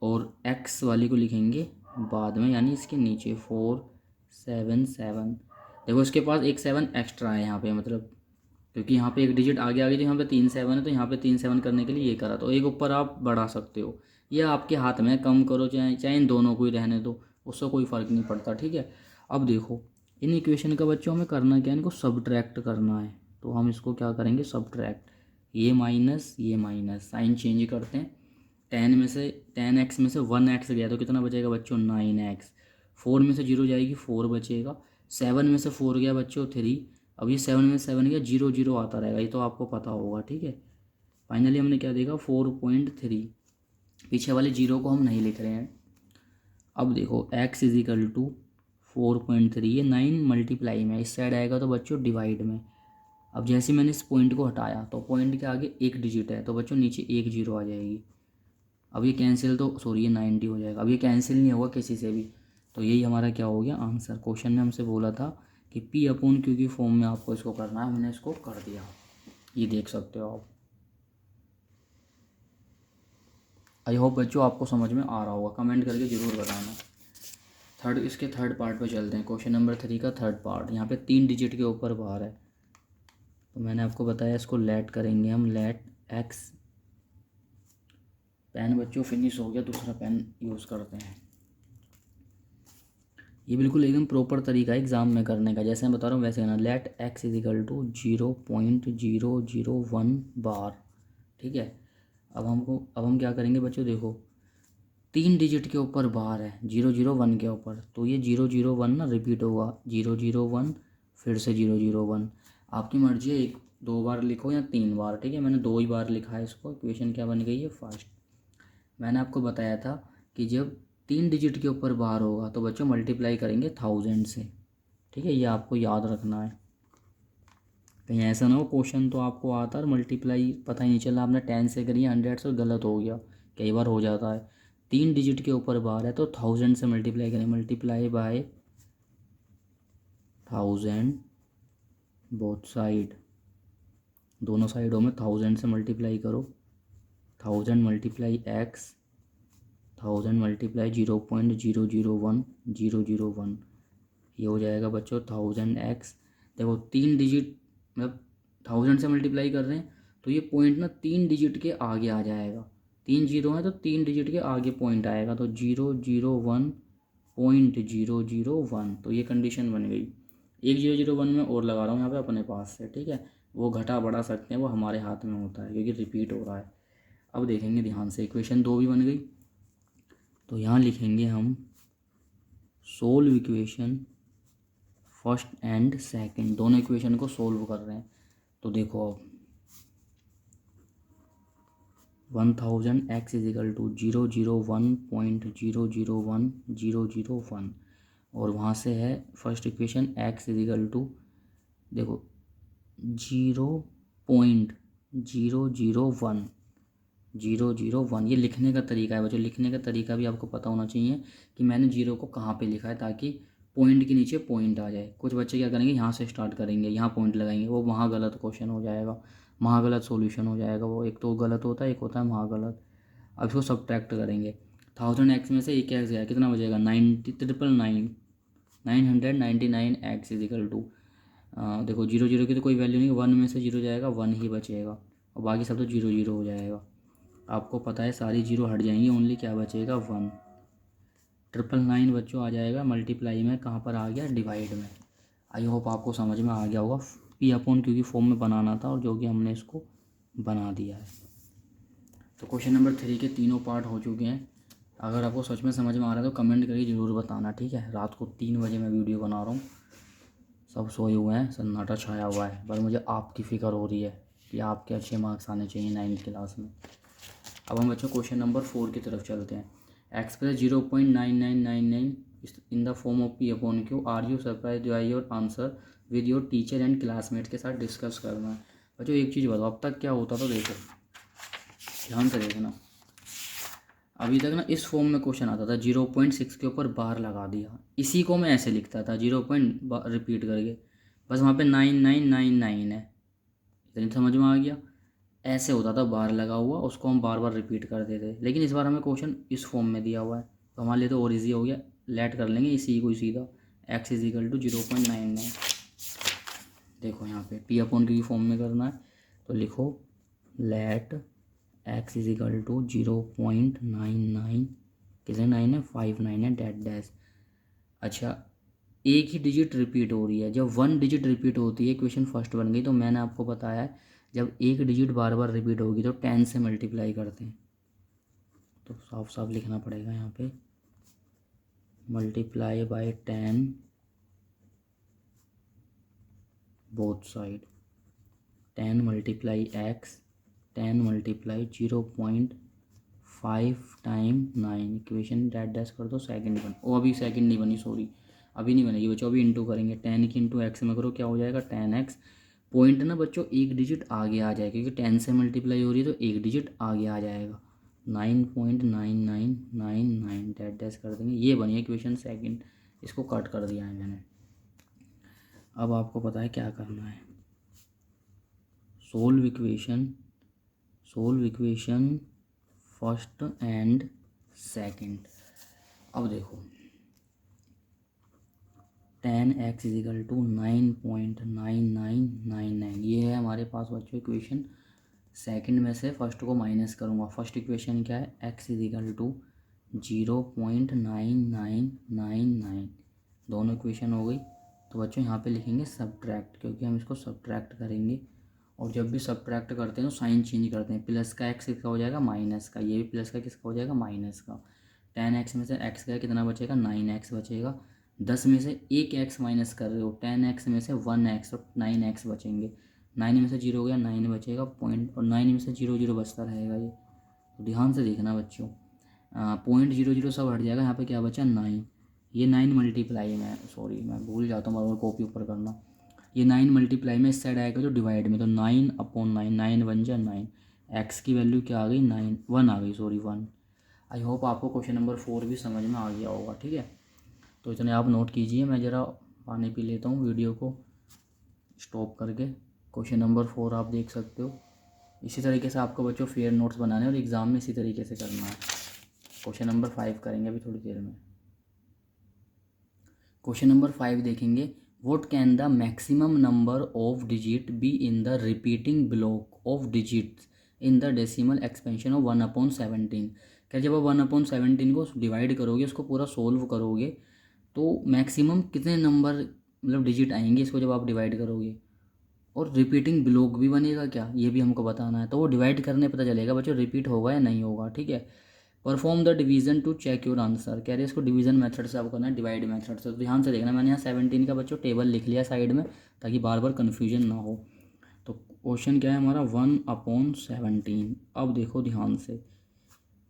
A: और x वाली को लिखेंगे बाद में, यानी इसके नीचे 477। देखो इसके पास एक 7 एक्स्ट्रा है यहाँ पे, मतलब क्योंकि यहाँ पे एक डिजिट आगे आ गई तो यहाँ पे 3 7 है, तो यहाँ पे 3 7 करने के लिए ये करा, तो एक ऊपर आप बढ़ा सकते हो, या आपके हाथ में, कम करो चाहे चाहे इन दोनों को ही रहने दो, उससे कोई फ़र्क नहीं पड़ता। ठीक है, अब देखो इन इक्वेशन का बच्चों हमें करना क्या है, इनको सब्ट्रैक्ट करना है, तो हम इसको क्या करेंगे सब्ट्रैक्ट, ये माइनस साइन चेंज करते हैं, 10x में से 1x गया तो कितना बचेगा बच्चों 9x, 4 में से 0 जाएगी 4 बचेगा, 7 में से 4 गया बच्चों 3, अब ये 7 में 7 गया 0 0 आता रहेगा, ये तो आपको पता होगा। ठीक है, फाइनली हमने क्या देखा 4.3, पीछे वाले 0 को हम नहीं लिख रहे हैं। अब देखो x इजिकल टू 4.3, ये 9 मल्टीप्लाई में, इस साइड आएगा तो बच्चों डिवाइड में। अब जैसे मैंने इस पॉइंट को हटाया तो पॉइंट के आगे एक डिजिट है, तो बच्चों नीचे एक 0 आ जाएगी। अब ये कैंसिल, तो सॉरी ये 90 हो जाएगा, अब ये कैंसिल नहीं होगा किसी से भी, तो यही हमारा क्या हो गया आंसर। क्वेश्चन ने हमसे बोला था कि P अपॉन Q की फॉर्म में आपको इसको करना है, हमने इसको कर दिया, ये देख सकते हो आप। आई होप बच्चों आपको समझ में आ रहा होगा, कमेंट करके ज़रूर बताना। इसके थर्ड पार्ट पे चलते हैं, क्वेश्चन नंबर 3 का थर्ड पार्ट। यहाँ पे 3 डिजिट के ऊपर बार है, तो मैंने आपको बताया इसको लेट करेंगे हम, लेट x, पेन बच्चों फिनिश हो गया, दूसरा पेन यूज़ करते हैं। ये बिल्कुल एकदम प्रॉपर तरीका है एग्ज़ाम में करने का, जैसे मैं बता रहा हूँ वैसे करना, लेट x इजिकल टू 0.001 बार। ठीक है, अब हम क्या करेंगे बच्चों, देखो 3 डिजिट के ऊपर बार है, 001 के ऊपर, तो ये 001 ना रिपीट होगा, 001 फिर से 001, आपकी मर्जी है, एक 2 बार लिखो या 3 बार। ठीक है, मैंने 2 ही बार लिखा है इसको, इक्वेशन क्या बन गई है फर्स्ट। मैंने आपको बताया था कि जब 3 डिजिट के ऊपर बार होगा तो बच्चों मल्टीप्लाई करेंगे 1000 से। ठीक है, ये आपको याद रखना है, कहीं ऐसा ना हो क्वेश्चन तो आपको आता है मल्टीप्लाई पता ही नहीं चला, आपने 10 से करी 100 से, गलत हो गया, कई बार हो जाता है। 3 डिजिट के ऊपर बार है तो 1000 से मल्टीप्लाई करें, मल्टीप्लाई बाय 1000 बोथ साइड, दोनों साइडों में 1000 से मल्टीप्लाई करो, 1000 मल्टीप्लाई एक्स, 1000 मल्टीप्लाई 0.001001, ये हो जाएगा बच्चों 1000x। देखो 3 डिजिट मतलब 1000 से मल्टीप्लाई कर रहे हैं तो ये पॉइंट ना 3 डिजिट के आगे आ जाएगा, 3 जीरो है तो 3 डिजिट के आगे पॉइंट आएगा, तो 001.001, तो ये कंडीशन बन गई। एक 001 में और लगा रहा हूँ यहाँ पे अपने पास से। ठीक है, वो घटा बढ़ा सकते हैं, वो हमारे हाथ में होता है क्योंकि रिपीट हो रहा है। अब देखेंगे ध्यान से, इक्वेशन 2 भी बन गई, तो यहाँ लिखेंगे हम solve equation first and second, दोनों इक्वेशन को सोल्व कर रहे हैं। तो देखो अब 1000x इजिकल टू 001.001 और वहाँ से है first equation x equal to, देखो 0.001, ये लिखने का तरीका है बच्चों, लिखने का तरीका भी आपको पता होना चाहिए कि मैंने 0 को कहाँ पे लिखा है, ताकि पॉइंट के नीचे पॉइंट आ जाए। कुछ बच्चे क्या करेंगे यहाँ से स्टार्ट करेंगे, यहाँ पॉइंट लगाएंगे, वो वहाँ गलत क्वेश्चन हो जाएगा, वहाँ गलत सॉल्यूशन हो जाएगा, वो एक तो गलत होता है, एक होता है वहाँ गलत। अब इसको सब्ट्रैक्ट करेंगे, 1000x में से एक एक्स गया, कितना बचेगा 999 एक्स इजिकल टू, देखो 0 की तो कोई वैल्यू नहीं, 1 में से 0 जाएगा 1 ही बचेगा, और बाकी सब तो 0 हो जाएगा। आपको पता है सारी 0 हट जाएंगी, ओनली क्या बचेगा 1, 999 बच्चों आ जाएगा मल्टीप्लाई में, कहाँ पर आ गया डिवाइड में। आई होप आपको समझ में आ गया होगा, P अपॉन Q की फॉर्म में बनाना था और जो कि हमने इसको बना दिया है। तो क्वेश्चन नंबर 3 के तीनों पार्ट हो चुके हैं। अगर आपको सच में समझ में आ रहा है तो कमेंट करके ज़रूर बताना। ठीक है, रात को 3 बजे मैं वीडियो बना रहा हूँ, सब सोए हुए हैं, सन्नाटा छाया हुआ है, पर मुझे आपकी फ़िक्र हो रही है कि आपके अच्छे मार्क्स आने चाहिए 9th क्लास में। अब हम बच्चों क्वेश्चन नंबर 4 की तरफ चलते हैं। Express 0.9999 in the form of P upon Q, are you surprise by your answer, with your teacher and classmate के साथ डिस्कस करना है। बच्चों एक चीज़ बताओ, अब तक क्या होता था, देखो ध्यान से देखना। अभी तक ना इस फॉर्म में क्वेश्चन आता था, 0.6 के ऊपर बार लगा दिया, इसी को मैं ऐसे लिखता था 0 पॉइंट रिपीट करके, बस वहाँ पे 9999 है, इतनी समझ में आ गया। ऐसे होता था बार लगा हुआ, उसको हम बार बार रिपीट करते थे। लेकिन इस बार हमें क्वेश्चन इस फॉर्म में दिया हुआ है, तो हमारे लिए तो और ईजी हो गया, लेट कर लेंगे इसी को सीधा, x इजिकल टू 0.99। देखो यहाँ पे p अपॉन की फॉर्म में करना है, तो लिखो लेट x इजिकल टू 0.99, कितने 9 है, 59 है, डैट डैश। अच्छा, एक ही डिजिट रिपीट हो रही है, जब 1 डिजिट रिपीट होती है इक्वेशन फर्स्ट बन गई। तो मैंने आपको बताया है जब एक डिजिट बार बार रिपीट होगी तो 10 से मल्टीप्लाई करते हैं, तो साफ साफ लिखना पड़ेगा यहाँ पे, multiply by 10 both side, 10 multiply x, 10 multiply 0.5 time 9, equation that dash कर दो, सेकंड बन, ओ अभी सेकंड नहीं बनी, सॉरी अभी नहीं बनेगी बच्चों, अभी इंटू करेंगे, 10 की इंटू एक्स में करो, क्या हो जाएगा 10x। पॉइंट ना बच्चों एक डिजिट आगे आ जाएगा, क्योंकि 10 से मल्टीप्लाई हो रही है तो एक डिजिट आगे आ जाएगा, 9.9999 डैट डैश कर देंगे, ये बनी है इक्वेशन सेकंड। इसको कट कर दिया है मैंने। अब आपको पता है क्या करना है, solve equation first and second. अब देखो 10x इजिकल टू 9.9999, ये है हमारे पास बच्चों इक्वेशन। सेकंड में से फर्स्ट को माइनस करूँगा, फर्स्ट इक्वेशन क्या है, x इजिकल टू 0.9999, दोनों इक्वेशन हो गई। तो बच्चों यहाँ पे लिखेंगे सब्ट्रैक्ट, क्योंकि हम इसको सब्ट्रैक्ट करेंगे, और जब भी सब्ट्रैक्ट करते हैं तो साइन चेंज करते हैं, प्लस का x किसका हो जाएगा, माइनस का, ये भी प्लस का किसका हो जाएगा, माइनस का। 10x में से x गया, कितना बचेगा, 9x बचेगा। 10 में से एक x माइनस कर रहे हो, 10x में से 1x, और 9x बचेंगे। 9 में से 0 गया, 9 बचेगा पॉइंट, और 9 में से 0 0 बचता रहेगा ये, तो ध्यान से देखना बच्चों। 0.00 सब हट जाएगा, यहाँ पे क्या बचा 9, ये 9 मल्टीप्लाई में, सॉरी मैं भूल जाता हूँ बार बार कॉपी ऊपर करना, ये 9 मल्टीप्लाई में इस साइड आएगा जो डिवाइड में, तो 9 अपॉन 9, 9 बन जाए 9, एक्स की वैल्यू क्या आ गई 9, 1 आ गई, सॉरी 1। आई होप आपको क्वेश्चन नंबर 4 भी समझ में आ गया होगा, ठीक है। तो इतने आप नोट कीजिए, मैं ज़रा पानी पी लेता हूँ, वीडियो को स्टॉप करके। क्वेश्चन नंबर 4 आप देख सकते हो। इसी तरीके से आपको बच्चों फेयर नोट्स बनाने और एग्ज़ाम में इसी तरीके से करना है। क्वेश्चन नंबर 5 करेंगे अभी थोड़ी देर में। क्वेश्चन नंबर 5 देखेंगे, what can the maximum number of digit be in the repeating block of digits in the decimal expansion of 1/17। क्या जब आप 1/17 को डिवाइड करोगे, उसको पूरा सोल्व करोगे, तो मैक्सिमम कितने नंबर मतलब डिजिट आएंगे इसको जब आप डिवाइड करोगे, और रिपीटिंग ब्लॉक भी बनेगा क्या, ये भी हमको बताना है। तो वो डिवाइड करने पता चलेगा बच्चों रिपीट होगा या नहीं होगा, ठीक है। Perform the division to check your answer, कह रहे हैं इसको डिवीजन मेथड से आपको करना है, डिवाइड मेथड से। तो ध्यान से देखना, मैंने यहाँ 17 का बच्चों टेबल लिख लिया साइड में, ताकि बार बार कन्फ्यूजन ना हो। तो क्वेश्चन क्या है हमारा, 1/17। अब देखो ध्यान से,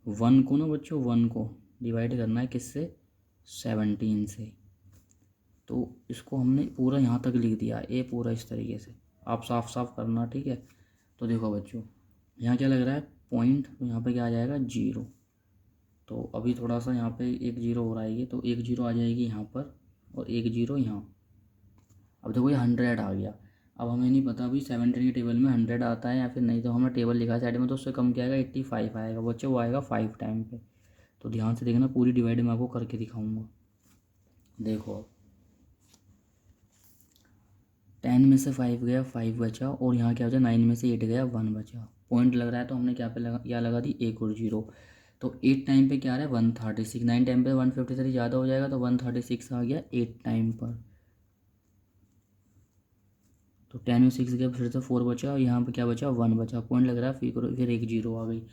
A: 1 को ना बच्चों 1 को डिवाइड करना है किससे, 17 से। तो इसको हमने पूरा यहाँ तक लिख दिया, ए पूरा इस तरीके से, आप साफ साफ करना, ठीक है। तो देखो बच्चों यहाँ क्या लग रहा है पॉइंट, तो यहाँ पे क्या आ जाएगा 0, तो अभी थोड़ा सा यहाँ पे एक 0 हो रहा है, ये तो एक 0 आ जाएगी यहाँ पर, और एक 0 यहाँ। अब देखो ये 100 आ गया। अब हमें नहीं पता अभी 17 के टेबल में 100 आता है या फिर नहीं, तो हमें टेबल लिखा है साइड में, तो उससे कम क्या आएगा 85 आएगा बच्चों, वो आएगा 5 टाइम पे। तो ध्यान से देखना, पूरी डिवाइड मैं आपको करके दिखाऊंगा। देखो अब 10 में से 5 गया, 5 बचा, और यहाँ क्या बचा 9 में से 8 गया, 1 बचा। पॉइंट लग रहा है तो हमने क्या पे लगा, या लगा दी एक और 0। तो 8 टाइम पे क्या आ रहा है 136, 9 टाइम पे 153 ज़्यादा हो जाएगा, तो 136 आ गया 8 टाइम पर। तो 10 में 6 गया, फिर से 4 बचा, और यहाँ पे क्या बचा 1 बचा, पॉइंट लग रहा है, फिर एक 0 आ गई।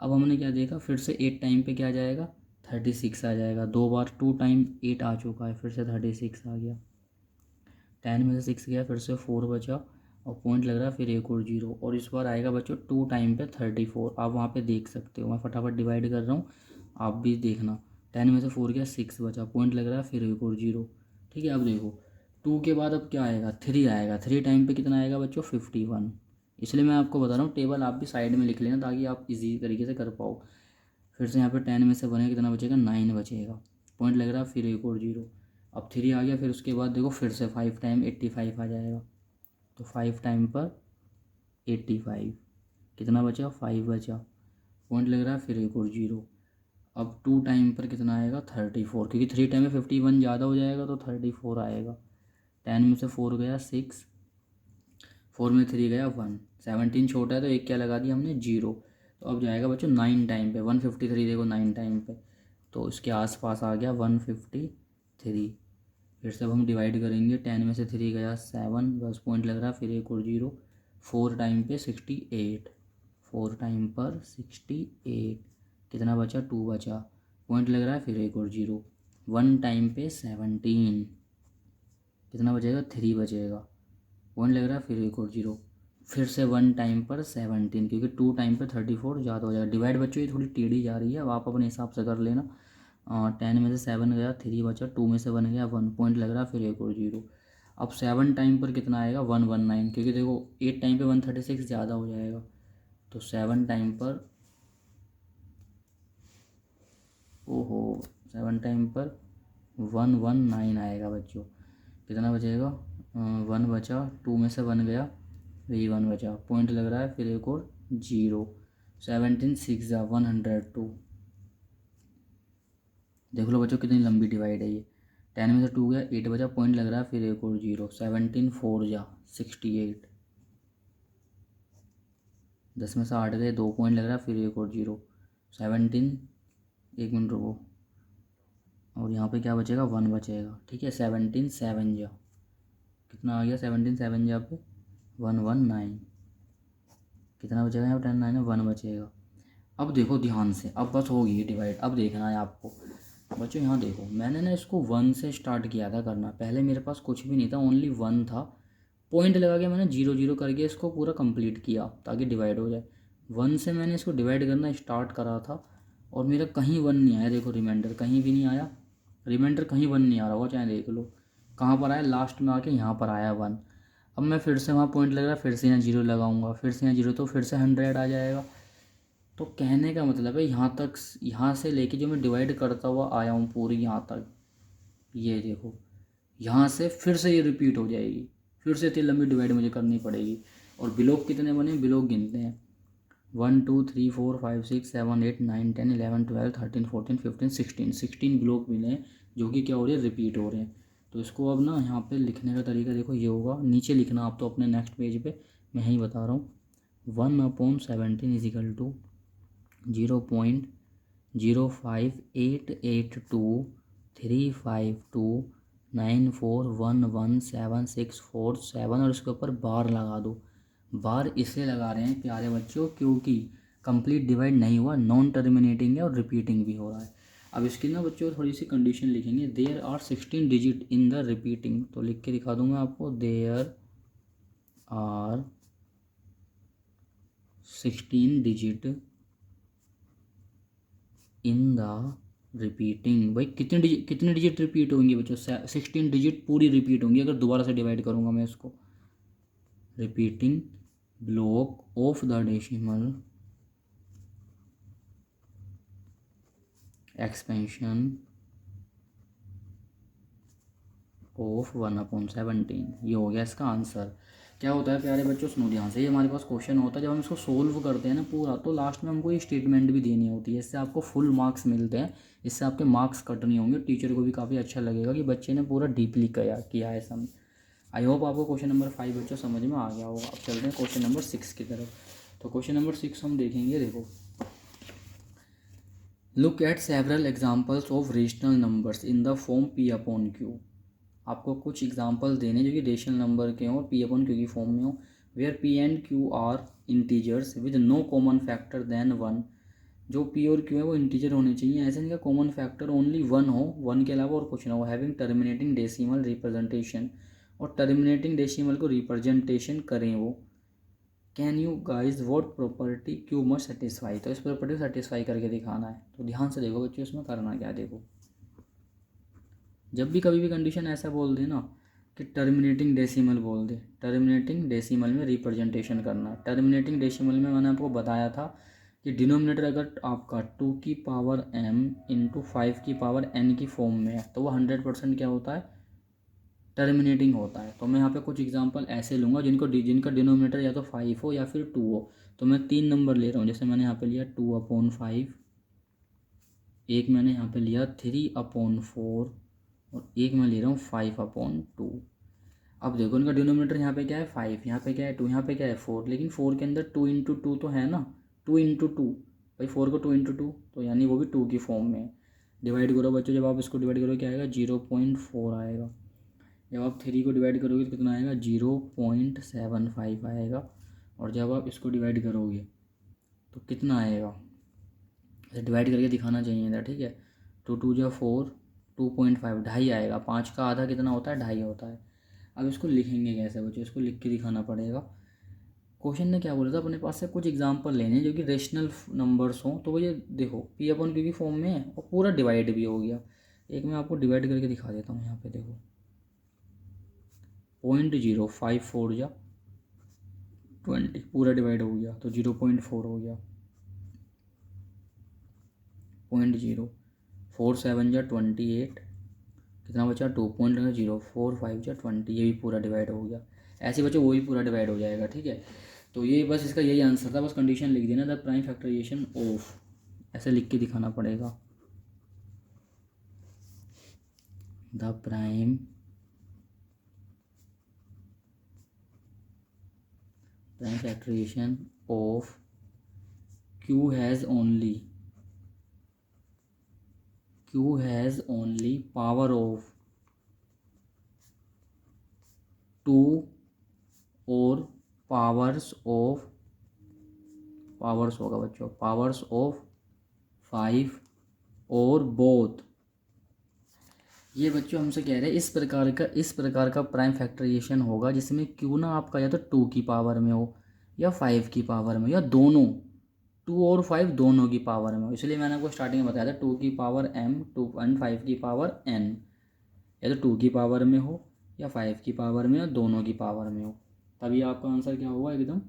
A: अब हमने क्या देखा, फिर से 8 टाइम पे क्या आ जाएगा 36 आ जाएगा, 2 बार 2 टाइम 8 आ चुका है, फिर से 36 आ गया। 10 में से 6 गया, फिर से 4 बचा, और पॉइंट लग रहा है फिर एक और 0, और इस बार आएगा बच्चों 2 टाइम पे 34। आप वहाँ पे देख सकते हो, मैं फटाफट डिवाइड कर रहा हूँ, आप भी देखना। 10 में से 4 गया, 6 बचा, पॉइंट लग रहा है फिर एक और 0, ठीक है। अब देखो टू के बाद अब क्या आएगा, थ्री आएगा। थ्री टाइम पे कितना आएगा बच्चों, 51। इसलिए मैं आपको बता रहा हूँ, टेबल आप भी साइड में लिख लेना ताकि आप इजी तरीके से कर पाओ। फिर से यहाँ पे 10 में से बनेगा कितना बचेगा, 9 बचेगा। पॉइंट लग रहा है, फिर एक और जीरो। अब थ्री आ गया, फिर उसके बाद देखो फिर से 5 टाइम 85 आ जाएगा। तो 5 टाइम पर 85 कितना बचा, 5 बचा। पॉइंट लग रहा है, फिर एक और जीरो। अब टू टाइम पर कितना आएगा, 34, क्योंकि थ्री टाइम में 51 ज़्यादा हो जाएगा तो 34 आएगा। 10 में से 4 गया 6, 4 में 3 गया 1, 17 छोटा है तो एक क्या लगा दिया हमने, जीरो। तो अब जाएगा बच्चों 9 टाइम पे, 153 देखो 9 टाइम पे, तो इसके आसपास आ गया 153। फिर से अब हम डिवाइड करेंगे, 10 में से 3 गया 7, बस पॉइंट लग रहा है, फिर एक और जीरो। 4 टाइम पे 68, 4 टाइम पर 68 कितना बचा, 2 बचा। पॉइंट लग रहा है, फिर एक और जीरो। 1 टाइम पे 17 कितना बचेगा, 3 बचेगा। पॉइंट लग रहा है, फिर एक और जीरो। फिर से 1 टाइम पर 17, क्योंकि 2 टाइम पर 34 ज़्यादा हो जाएगा। डिवाइड बच्चों ये थोड़ी टेढ़ी जा रही है, अब आप अपने हिसाब से कर लेना। 10 में से 7 गया 3 बचा, 2 में से 1 गया 1, पॉइंट लग रहा है, फिर एक और जीरो। अब 7 टाइम पर कितना आएगा, 119, क्योंकि देखो 8 टाइम पे 136 ज़्यादा हो जाएगा। तो 7 टाइम पर, ओहो, 7 टाइम पर 119 आएगा बच्चों। कितना बचेगा, 1 बचा, 2 में से 1 गया, वही 1 बचा। पॉइंट लग रहा है, फिर एक और जीरो। 17 6 जा 102। देख लो बच्चों कितनी लंबी डिवाइड है ये। 10 में से 2 गया 8 बचा, पॉइंट लग रहा है, फिर एक और जीरो। 17 4 जा 68, 10 में से 8 गए 2, पॉइंट लग रहा है, फिर एक और जीरो। 17, एक मिनट रुको, और यहाँ पे क्या बचेगा, 1 बचेगा, ठीक है। 17 7 जा कितना आ गया, 17 7 जा पे 119, कितना बचेगा यहाँ पे, 10 9 है 1 बचेगा। अब देखो ध्यान से, अब बस होगी डिवाइड, अब देखना है आपको बच्चों। यहाँ देखो, मैंने ना इसको 1 से स्टार्ट किया था करना, पहले मेरे पास कुछ भी नहीं था, ओनली 1 था। पॉइंट लगा के मैंने 0 0 करके इसको पूरा कंप्लीट किया ताकि डिवाइड हो जाए। 1 से मैंने इसको डिवाइड करना स्टार्ट करा था, और मेरा कहीं 1 नहीं आया। देखो रिमाइंडर कहीं भी नहीं आया, रिमाइंडर कहीं 1 नहीं आ रहा हो, चाहे देख लो कहाँ पर आया, लास्ट में आके यहाँ पर आया 1। अब मैं फिर से वहाँ पॉइंट लग रहा है, फिर से यहाँ जीरो लगाऊंगा, फिर से यहाँ जीरो, तो फिर से 100 आ जाएगा। तो कहने का मतलब है यहाँ तक, यहाँ से लेके जो मैं डिवाइड करता हुआ आया हूँ पूरी यहाँ तक, ये देखो यहाँ से फिर से ये रिपीट हो जाएगी, फिर से इतनी लंबी डिवाइड मुझे करनी पड़ेगी। और बिलोग कितने बने, बिलोग गिनते हैं, 1 2 3 4 5 6 7 8 9 10 11 12 13 14 15 16, 16 ब्लॉक मिले हैं जो कि क्या हो रहे हैं, रिपीट हो रहे हैं। तो इसको अब ना यहाँ पे लिखने का तरीका देखो ये होगा, नीचे लिखना आप तो अपने नेक्स्ट पेज पे, मैं यहीं बता रहा हूँ। 1/17 इज इक्वल टू 0.058823529411764 और इसके ऊपर बार लगा दो। बार इसलिए लगा रहे हैं प्यारे बच्चों क्योंकि कंप्लीट डिवाइड नहीं हुआ, नॉन टर्मिनेटिंग है और रिपीटिंग भी हो रहा है। अब इसकी ना बच्चों थोड़ी सी कंडीशन लिखेंगे, there are 16 digit in the repeating, तो लिख के दिखा दूंगा आपको, there are 16 digit in the repeating. भाई कितने डिजिट रिपीट होंगे बच्चों, 16 डिजिट पूरी रिपीट होंगी अगर दोबारा से डिवाइड करूँगा मैं इसको। Repeating block of the decimal expansion of 1/17, ये हो गया इसका आंसर। क्या होता है प्यारे बच्चों, सुनो ध्यान से, ये हमारे पास क्वेश्चन होता है, जब हम इसको सोल्व करते हैं ना पूरा, तो लास्ट में हमको ये स्टेटमेंट भी देनी होती है, इससे आपको फुल मार्क्स मिलते हैं, इससे आपके मार्क्स कट नहीं होंगे, टीचर को भी काफ़ी अच्छा लगेगा कि बच्चे ने पूरा डीपली किया है समझ। आई होप आपको क्वेश्चन नंबर 5 बच्चों समझ में आ गया होगा। अब चलते हैं क्वेश्चन नंबर 6 की तरफ। तो क्वेश्चन नंबर 6 हम देखेंगे, देखो, look at several examples of rational numbers in the form P/Q। आपको कुछ एग्जाम्पल देने जो कि रेशनल नंबर के हों और P/Q की फॉर्म में हो, where P and Q are integers with no common factor than 1। जो P और Q है वो इंटीजर होने चाहिए, ऐसा नहीं कि कॉमन फैक्टर ओनली 1 हो, 1 के अलावा और कुछ ना हो। हैविंग टर्मिनेटिंग डेसिमल रिप्रेजेंटेशन, और टर्मिनेटिंग डेसिमल को रिप्रेजेंटेशन करें वो। Can you guys what property Q must satisfy, तो इस प्रॉपर्टी को सेटिस्फाई करके दिखाना है। तो ध्यान से देखो बच्चों, इसमें करना क्या है, देखो जब भी कभी भी कंडीशन ऐसा बोल दे ना, कि टर्मिनेटिंग डेसिमल बोल दे, टर्मिनेटिंग डेसिमल में रिप्रेजेंटेशन करना है। टर्मिनेटिंग डेसिमल में मैंने आपको बताया था कि डिनोमिनेटर अगर आपका 2 की पावर m इंटू 5 की पावर n की फॉर्म में है तो वो 100% क्या होता है, टर्मिनेटिंग होता है। तो मैं यहाँ पे कुछ एग्जांपल ऐसे लूँगा जिनका डिनोमिनेटर या तो 5 हो या फिर 2 हो। तो मैं 3 नंबर ले रहा हूँ, जैसे मैंने यहाँ पे लिया 2/5, एक मैंने यहाँ पे लिया 3/4 और एक मैं ले रहा हूँ 5/2। अब देखो इनका डिनोमिनेटर यहाँ पे क्या है 5, यहाँ पे क्या है 2, यहाँ पे क्या है 4, लेकिन 4 के अंदर 2 इंटू 2 तो है ना, 2 इंटू 2, भाई 4 को 2 इंटू 2 तो यानी वो भी 2 की फॉर्म में है। डिवाइड करो बच्चों, जब आप इसको डिवाइड करोगे क्या आएगा 0.4 आएगा। जब आप 3 को डिवाइड करोगे तो कितना आएगा 0.75 आएगा। और जब आप इसको डिवाइड करोगे तो कितना आएगा, ऐसे डिवाइड करके दिखाना चाहिए था, ठीक है। 2×2 = 4, 2.5 ढाई आएगा। 5 का आधा कितना होता है, ढाई होता है। अब इसको लिखेंगे कैसे बच्चों, इसको लिख के दिखाना पड़ेगा। क्वेश्चन ने क्या बोला था, अपने पास से कुछ एग्जांपल लेने जो कि रेशनल नंबर्स हों। तो वो ये देखो P/Q की फॉर्म में है और पूरा डिवाइड भी हो गया। एक मैं आपको डिवाइड करके दिखा देता हूँ, यहाँ पे देखो 0.054 20 पूरा डिवाइड हो गया तो 0.4 हो गया, 0.047 28, कितना बचा 2.045 20, ये भी पूरा डिवाइड हो गया। ऐसे बच्चों वो भी पूरा डिवाइड हो जाएगा, ठीक है। तो ये बस इसका यही आंसर था, बस कंडीशन लिख देना, द प्राइम फैक्टराइजेशन ऑफ, ऐसे लिख के दिखाना पड़ेगा, the prime factorization of Q has only power of 2 और पावर्स होगा बच्चों, पावर्स ऑफ 5 और बोथ। ये बच्चों हमसे कह रहे हैं इस प्रकार का प्राइम फैक्टराइजेशन होगा जिसमें क्यू ना आपका या तो 2 की पावर में हो या 5 की पावर में, या दोनों 2 और 5 दोनों की पावर में हो। इसलिए मैंने आपको स्टार्टिंग में बताया था 2 की पावर m 2 और 5 की पावर n, या तो 2 की पावर में हो या 5 की पावर में या दोनों की पावर में हो, तभी आपका आंसर क्या होगा, एकदम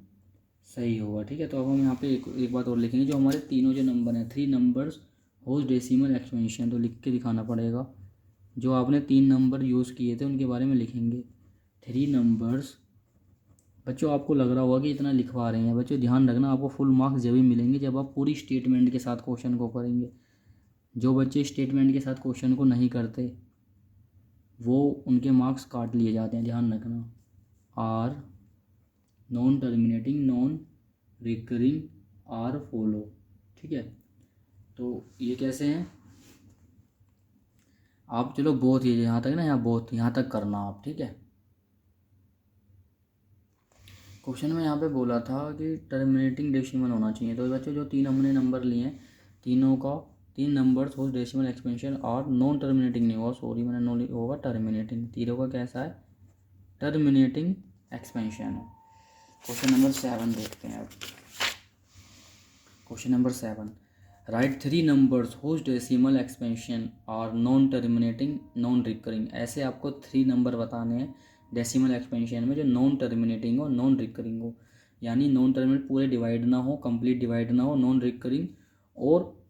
A: सही होगा, ठीक है। तो अब हम यहाँ पे एक बात और लिखेंगे, जो हमारे तीनों जो नंबर हैं 3 नंबर्स होल डेसिमल एक्सपेंशन, तो लिख के दिखाना पड़ेगा। जो आपने 3 नंबर यूज़ किए थे उनके बारे में लिखेंगे, 3 नंबर्स। बच्चों आपको लग रहा होगा कि इतना लिखवा रहे हैं, बच्चों ध्यान रखना, आपको फुल मार्क्स जब भी मिलेंगे जब आप पूरी स्टेटमेंट के साथ क्वेश्चन को करेंगे। जो बच्चे स्टेटमेंट के साथ क्वेश्चन को नहीं करते वो उनके मार्क्स काट लिए जाते हैं, ध्यान रखना। Are non terminating, non recurring are follow, ठीक है। तो ये कैसे हैं आप, चलो बोथ, ये यहाँ तक ना, यहाँ बोथ यहाँ तक करना आप, ठीक है। क्वेश्चन में यहाँ पे बोला था कि टर्मिनेटिंग डेसिमल होना चाहिए। तो बच्चों जो 3 हमने नंबर लिए हैं, तीनों का 3 नंबर्स हो डेसिमल एक्सपेंशन और नॉन टर्मिनेटिंग नहीं होगा, सॉरी मैंने नो होगा टर्मिनेटिंग, तीनों का कैसा है, टर्मिनेटिंग एक्सपेंशन है। क्वेश्चन नंबर 7 देखते हैं अब। Question number 7, write 3 numbers whose decimal expansion are non terminating non recurring. ऐसे आपको 3 नंबर बताने हैं डेसिमल एक्सपेंशन में जो नॉन टर्मिनेटिंग हो, नॉन रिकरिंग हो, यानी नॉन टर्मिनेट पूरे डिवाइड ना हो, कंप्लीट डिवाइड ना हो, नॉन रिकरिंग और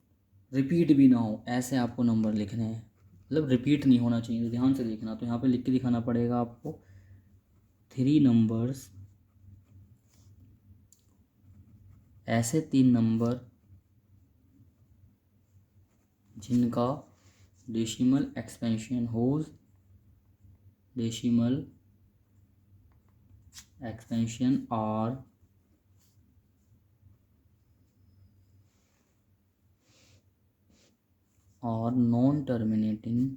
A: रिपीट भी ना हो, ऐसे आपको नंबर लिखने हैं। मतलब रिपीट नहीं होना चाहिए, तो ध्यान से लिखना। तो यहाँ पे लिख के दिखाना पड़ेगा आपको 3 नंबर्स, ऐसे 3 नंबर जिनका decimal expansion whose decimal expansion are non terminating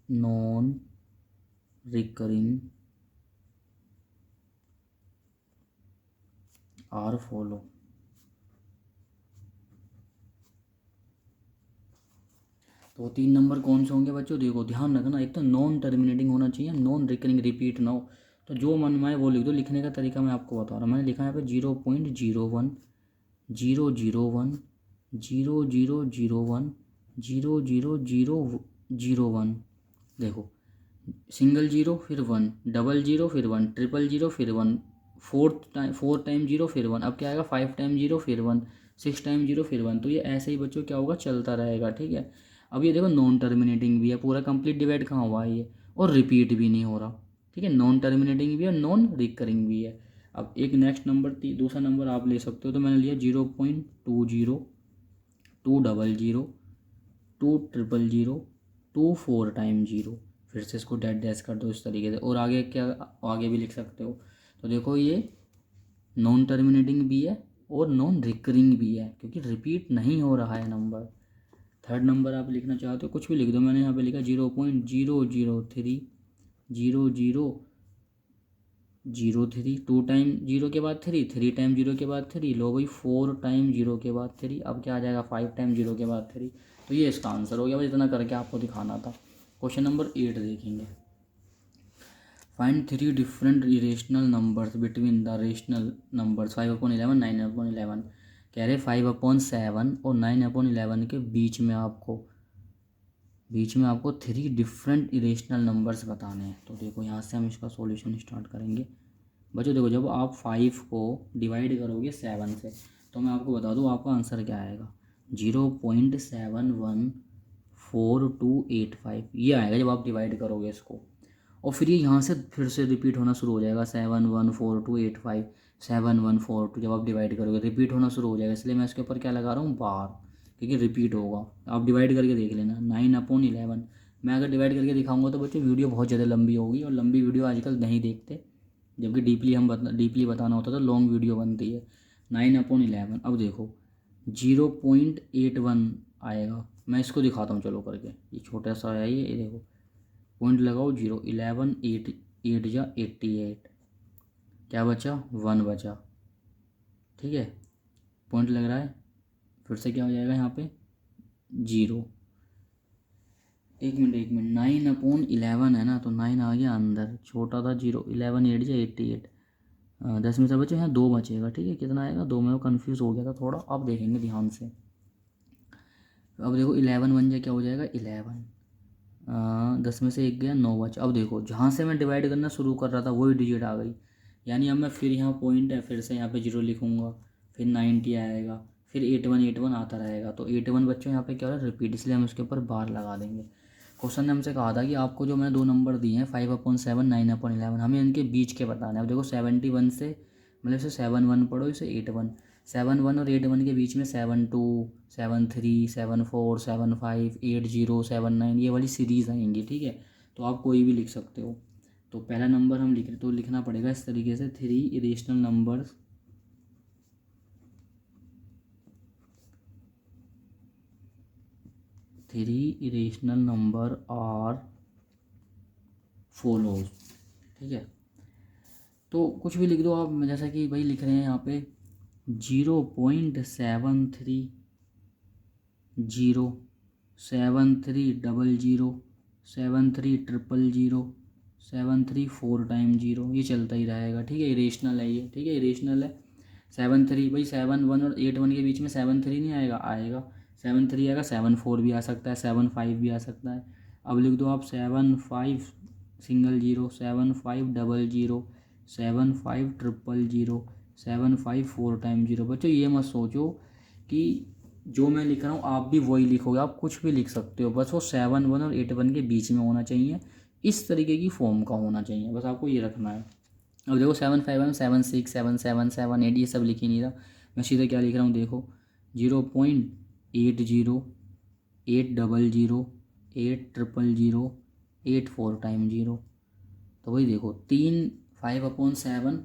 A: non recurring are follow. तो 3 नंबर कौन से होंगे बच्चों, देखो ध्यान रखना, एक तो नॉन टर्मिनेटिंग होना चाहिए, नॉन रिकरिंग रिपीट ना हो। तो जो मन में आए वो लिख दो। लिखने का तरीका मैं आपको बता रहा हूँ, मैंने लिखा है यहाँ पे 0.01 001 0001 00001। देखो सिंगल जीरो फिर वन, डबल जीरो फिर वन, ट्रिपल जीरो फिर वन, फोर टाइम जीरो फिर वन, अब क्या आएगा 5 टाइम जीरो फिर वन, 6 टाइम जीरो फिर वन। तो ये ऐसे ही बच्चों क्या होगा, चलता रहेगा। ठीक है, अब ये देखो नॉन टर्मिनेटिंग भी है, पूरा कंप्लीट डिवाइड कहाँ हुआ है ये, और रिपीट भी नहीं हो रहा। ठीक है, नॉन टर्मिनेटिंग भी है, नॉन रिकरिंग भी है। अब एक नेक्स्ट नंबर दूसरा नंबर आप ले सकते हो, तो मैंने लिया 0.20, 200, 200, 4 टाइम जीरो। फिर से इसको डैट डैश कर दो इस तरीके से, और आगे क्या आगे भी लिख सकते हो। तो देखो ये नॉन टर्मिनेटिंग भी है और नॉन रिकरिंग भी है, क्योंकि रिपीट नहीं हो रहा है नंबर। थर्ड नंबर आप लिखना चाहते हो कुछ भी लिख दो, मैंने यहाँ पे लिखा 0.003, 0003, 2 टाइम जीरो के बाद 3, 3 टाइम जीरो के बाद 3, लो भाई 4 टाइम जीरो के बाद 3, अब क्या आ जाएगा 5 टाइम जीरो के बाद 3। तो ये इसका आंसर हो गया, बस इतना करके आपको दिखाना था। क्वेश्चन नंबर 8 देखेंगे। Find 3 different irrational numbers between the rational numbers 5/11, 9/11। कह रहे 5/7 और 9/11 के बीच में आपको 3 डिफरेंट इरेशनल नंबर्स बताने हैं। तो देखो यहाँ से हम इसका सॉल्यूशन स्टार्ट करेंगे। बच्चों देखो, जब आप 5 को डिवाइड करोगे 7 से, तो मैं आपको बता दूँ आपका आंसर क्या आएगा, 0.714285 ये आएगा जब आप डिवाइड करोगे इसको। और फिर ये यहाँ से फिर से रिपीट होना शुरू हो जाएगा, 714285, 7142 जब आप डिवाइड करोगे रिपीट होना शुरू हो जाएगा। इसलिए मैं इसके ऊपर क्या लगा रहा हूँ, बार, क्योंकि रिपीट होगा। आप डिवाइड करके देख लेना, 9/11। मैं अगर डिवाइड करके दिखाऊंगा तो बच्चों वीडियो बहुत ज़्यादा लंबी होगी, और लंबी वीडियो आजकल नहीं देखते, जबकि डीपली बताना होता तो लॉन्ग वीडियो बनती है। 9/11, अब देखो 0.81 आएगा। मैं इसको दिखाता हूँ चलो करके, ये छोटा सा है ये देखो, पॉइंट लगाओ 0, 11, 8, 8 जा 88, क्या बचा 1 बचा। ठीक है, पॉइंट लग रहा है, फिर से क्या हो जाएगा यहाँ पे 0। एक मिनट 9/11 है ना, तो 9 आ गया अंदर, छोटा था 0, 11, 8 जा 88, 10 में से बचे यहाँ 2 बचेगा। ठीक है, कितना आएगा 2 में, वो कन्फ्यूज़ हो गया था थोड़ा, अब देखेंगे ध्यान से। अब देखो 11 बन जाए क्या हो जाएगा 11, 10 में से 1 गया 9 बचा। अब देखो जहाँ से मैं डिवाइड करना शुरू कर रहा था वही डिजिट आ गई, यानी अब मैं फिर यहाँ पॉइंट है, फिर से यहाँ पे 0 लिखूँगा, फिर 90 आएगा, फिर 81 आता रहेगा। तो 81 बच्चों यहाँ पे क्या हो रहा है, रिपीट, इसलिए हम उसके ऊपर बार लगा देंगे। क्वेश्चन ने हमसे कहा था कि आपको जो मैंने 2 नंबर दिए हैं 5/7, 9/11, हमें इनके बीच के बताना है। अब देखो 71 से, मतलब इसे 7 1 पढ़ो, इसे 8 1, 7 1 और 8 1 के बीच में 7 2, 7 3, 7 4, 7 5, 8 0, 7 9 ये वाली सीरीज़ आएंगी। ठीक है, तो आप कोई भी लिख सकते हो। तो पहला नंबर हम लिख रहे, तो लिखना पड़ेगा इस तरीके से, 3 इरेशनल नंबर्स आर फॉलोज। ठीक है, तो कुछ भी लिख दो आप, जैसा कि भाई लिख रहे हैं यहाँ पे 0.73, 0, 7 3 0 0, 7 3 0 0, 7 3 4 टाइम 0, ये चलता ही रहेगा। ठीक है, इरेशनल है ये, ठीक है इरेशनल है। 7 3 भाई 7 1 और 8 1 के बीच में 7 3 नहीं आएगा, आएगा 7 3 आएगा, 7 4 भी आ सकता है, 7 5 भी आ सकता है। अब लिख दो आप 7 5 सिंगल 0, 7 5 0 0, 7 5 0 0, 7 5 4 टाइम 0। बच्चों ये मत सोचो कि जो मैं लिख रहा हूँ आप भी वही लिखोगे, आप कुछ भी लिख सकते हो, बस वो 7 1 और 8 1 के बीच में होना चाहिए, इस तरीके की फॉर्म का होना चाहिए, बस आपको ये रखना है। अब देखो 7 5 7 6 7 7 7 8 ये सब लिख ही नहीं रहा, मैं सीधे क्या लिख रहा हूँ देखो 0.80, 800, 800, 84 टाइम 0। तो वही देखो 5/7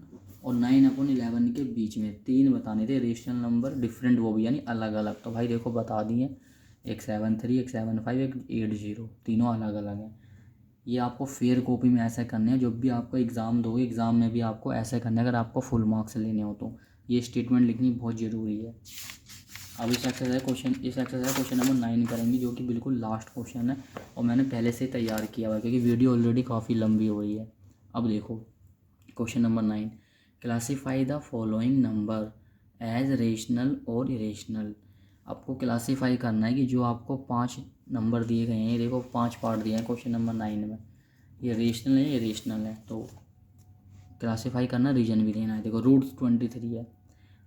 A: और 9/11 के बीच में 3 बताने थे रेशनल नंबर, डिफरेंट वो भी यानी अलग अलग। तो भाई देखो बता दिए, एक 7 3, एक 7 5, एक 8 0, तीनों अलग अलग हैं। ये आपको फेयर कॉपी में ऐसा करना है, जब भी आपको एग्ज़ाम दोगे एग्ज़ाम में भी आपको ऐसा करना है, अगर आपको फुल मार्क्स लेने हो तो ये स्टेटमेंट लिखनी बहुत ज़रूरी है। अब इस एक्सरसाइज क्वेश्चन नंबर 9 करेंगे, जो कि बिल्कुल लास्ट क्वेश्चन है, और मैंने पहले से तैयार किया हुआ है क्योंकि वीडियो ऑलरेडी काफ़ी लंबी हो रही है। अब देखो question number 9, classify the following number as rational और इरेशनल। आपको क्लासीफाई करना है कि जो आपको 5 नंबर दिए गए हैं, ये देखो 5 पार्ट दिए हैं क्वेश्चन नंबर 9 में, ये रेशनल है, ये रेशनल है, तो क्लासीफाई करना, रीजन भी देना है। देखो रूट 23 है।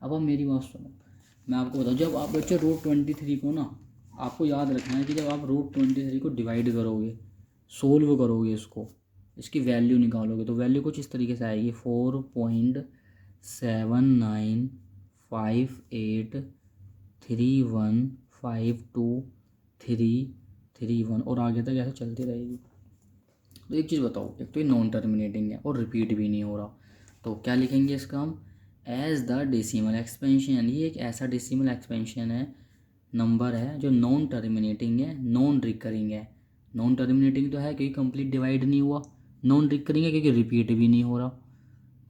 A: अब मेरी बात सुनो, मैं आपको बताऊँ, जब आप बच्चे रूट 23 को ना, आपको याद रखना है कि जब आप रूट 23 को डिवाइड करोगे, सोल्व करोगे, इसकी वैल्यू निकालोगे, तो वैल्यू कुछ इस तरीके से आएगी 4.795831523331 और आगे तक ऐसे चलती रहेगी। तो एक चीज़ बताओ, एक तो ये नॉन टर्मिनेटिंग है और रिपीट भी नहीं हो रहा, तो क्या लिखेंगे इसका हम, एज द डेसिमल एक्सपेंशन। ये एक ऐसा डेसिमल एक्सपेंशन है, नंबर है जो नॉन टर्मिनेटिंग है, नॉन रिकरिंग है। नॉन टर्मिनेटिंग तो है क्योंकि कंप्लीट डिवाइड नहीं हुआ, नॉन रिकरिंग है क्योंकि रिपीट भी नहीं हो रहा,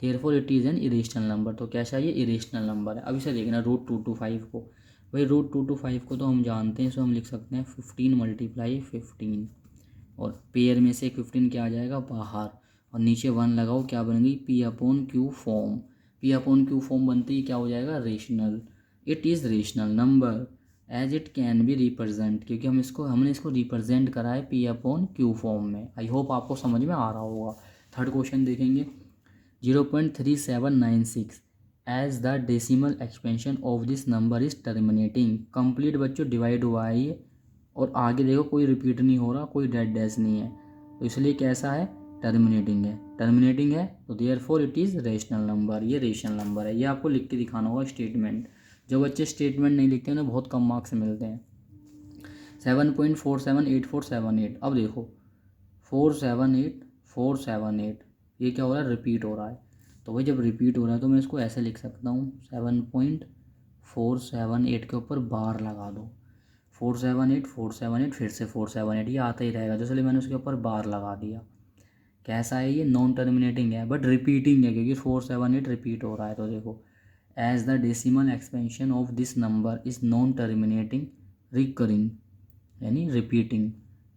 A: therefore it is an irrational number. तो क्या चाहिए, इरेशनल नंबर है। अब इसे देखना रूट 225 को, भाई रूट 225 को तो हम जानते हैं, सो हम लिख सकते हैं 15 × 15 और पेयर में से 15 क्या आ जाएगा बाहर, और नीचे 1 लगाओ, क्या बन गई P/Q फॉर्म। P/Q फॉर्म बनते ही क्या हो जाएगा, rational. It is rational number as it can be represent, क्योंकि हमने इसको रिप्रेजेंट करा है P/Q फॉर्म में। आई होप आपको समझ में आ रहा होगा। थर्ड क्वेश्चन देखेंगे, 0.3796 as the decimal expansion of this number is terminating. Complete बच्चों डिवाइड हुआ है ये, और आगे देखो कोई रिपीट नहीं हो रहा, कोई डेड डैश नहीं है, तो इसलिए कैसा है, टर्मिनेटिंग है। टर्मिनेटिंग है तो therefore it is rational number, ये रेशनल नंबर है। ये आपको लिख के दिखाना होगा स्टेटमेंट। जो बच्चे स्टेटमेंट नहीं लिखते हैं ना, बहुत कम मार्क्स मिलते हैं। 7.478478। अब देखो 478 ये क्या हो रहा है, रिपीट हो रहा है। तो भाई जब रिपीट हो रहा है तो मैं इसको ऐसे लिख सकता हूँ, 7.478 के ऊपर बार लगा दो, 478 फिर से 478, ये आता ही रहेगा, तो इसलिए मैंने उसके ऊपर बार लगा दिया। कैसा है, ये नॉन टर्मिनेटिंग है बट रिपीटिंग है, क्योंकि 478 रिपीट हो रहा है। तो देखो, as the decimal expansion of this number is non terminating recurring यानी repeating,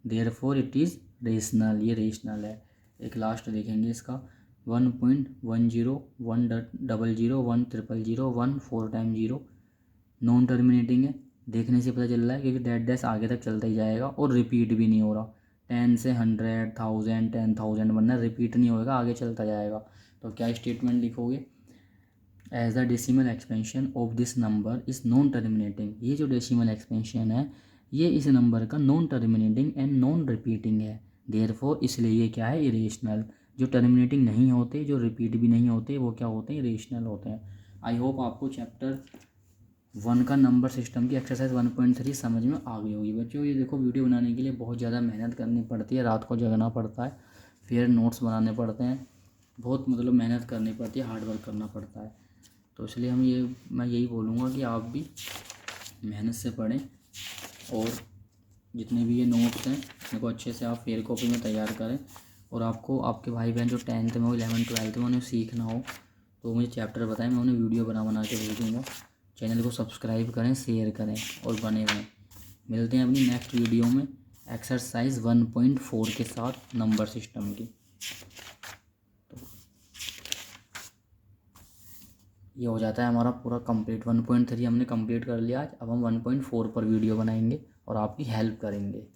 A: therefore it is rational, ये रेशनल है। एक लास्ट देखेंगे इसका, 1.10 100 100 4 टाइम 0 नॉन टर्मिनेटिंग है, देखने से पता चल रहा है क्योंकि डेट डैश आगे तक चलता ही जाएगा और रिपीट भी नहीं हो रहा। 10 से 100 1000 10,000 बनना, रिपीट नहीं होएगा, आगे चलता जाएगा। तो क्या स्टेटमेंट लिखोगे, as the decimal expansion of this number is non terminating. ये जो डेसिमल एक्सपेंशन है ये इस नंबर का non terminating and non repeating है, देयरफॉर इसलिए ये क्या है, इरेशनल। जो टर्मिनेटिंग नहीं होते, जो रिपीट भी नहीं होते, वो क्या होते हैं, इरेशनल होते हैं। आई होप आपको चैप्टर 1 का नंबर सिस्टम की एक्सरसाइज 1.3 समझ में आ गई होगी बच्चों। ये देखो, वीडियो बनाने के लिए बहुत ज़्यादा मेहनत करनी पड़ती है, रात को जगना पड़ता है, फिर नोट्स बनाने पड़ते हैं, बहुत मतलब मेहनत करनी पड़ती है, हार्ड वर्क करना पड़ता है। तो इसलिए मैं यही बोलूँगा कि आप भी मेहनत से पढ़ें और जितने भी ये नोट्स हैं इनको अच्छे से आप फेयर कॉपी में तैयार करें। और आपको आपके भाई बहन जो 10th में हो, 11th 12th में, उन्हें सीखना हो तो मुझे चैप्टर बताएं, मैं उन्हें वीडियो बना के भेजूँगा। चैनल को सब्सक्राइब करें, शेयर करें और बने रहें। मिलते हैं अपनी नेक्स्ट वीडियो में एक्सरसाइज 1.4 के साथ नंबर सिस्टम की। ये हो जाता है हमारा पूरा कंप्लीट। 1.3 हमने कंप्लीट कर लिया आज। अब हम 1.4 पर वीडियो बनाएंगे और आपकी हेल्प करेंगे।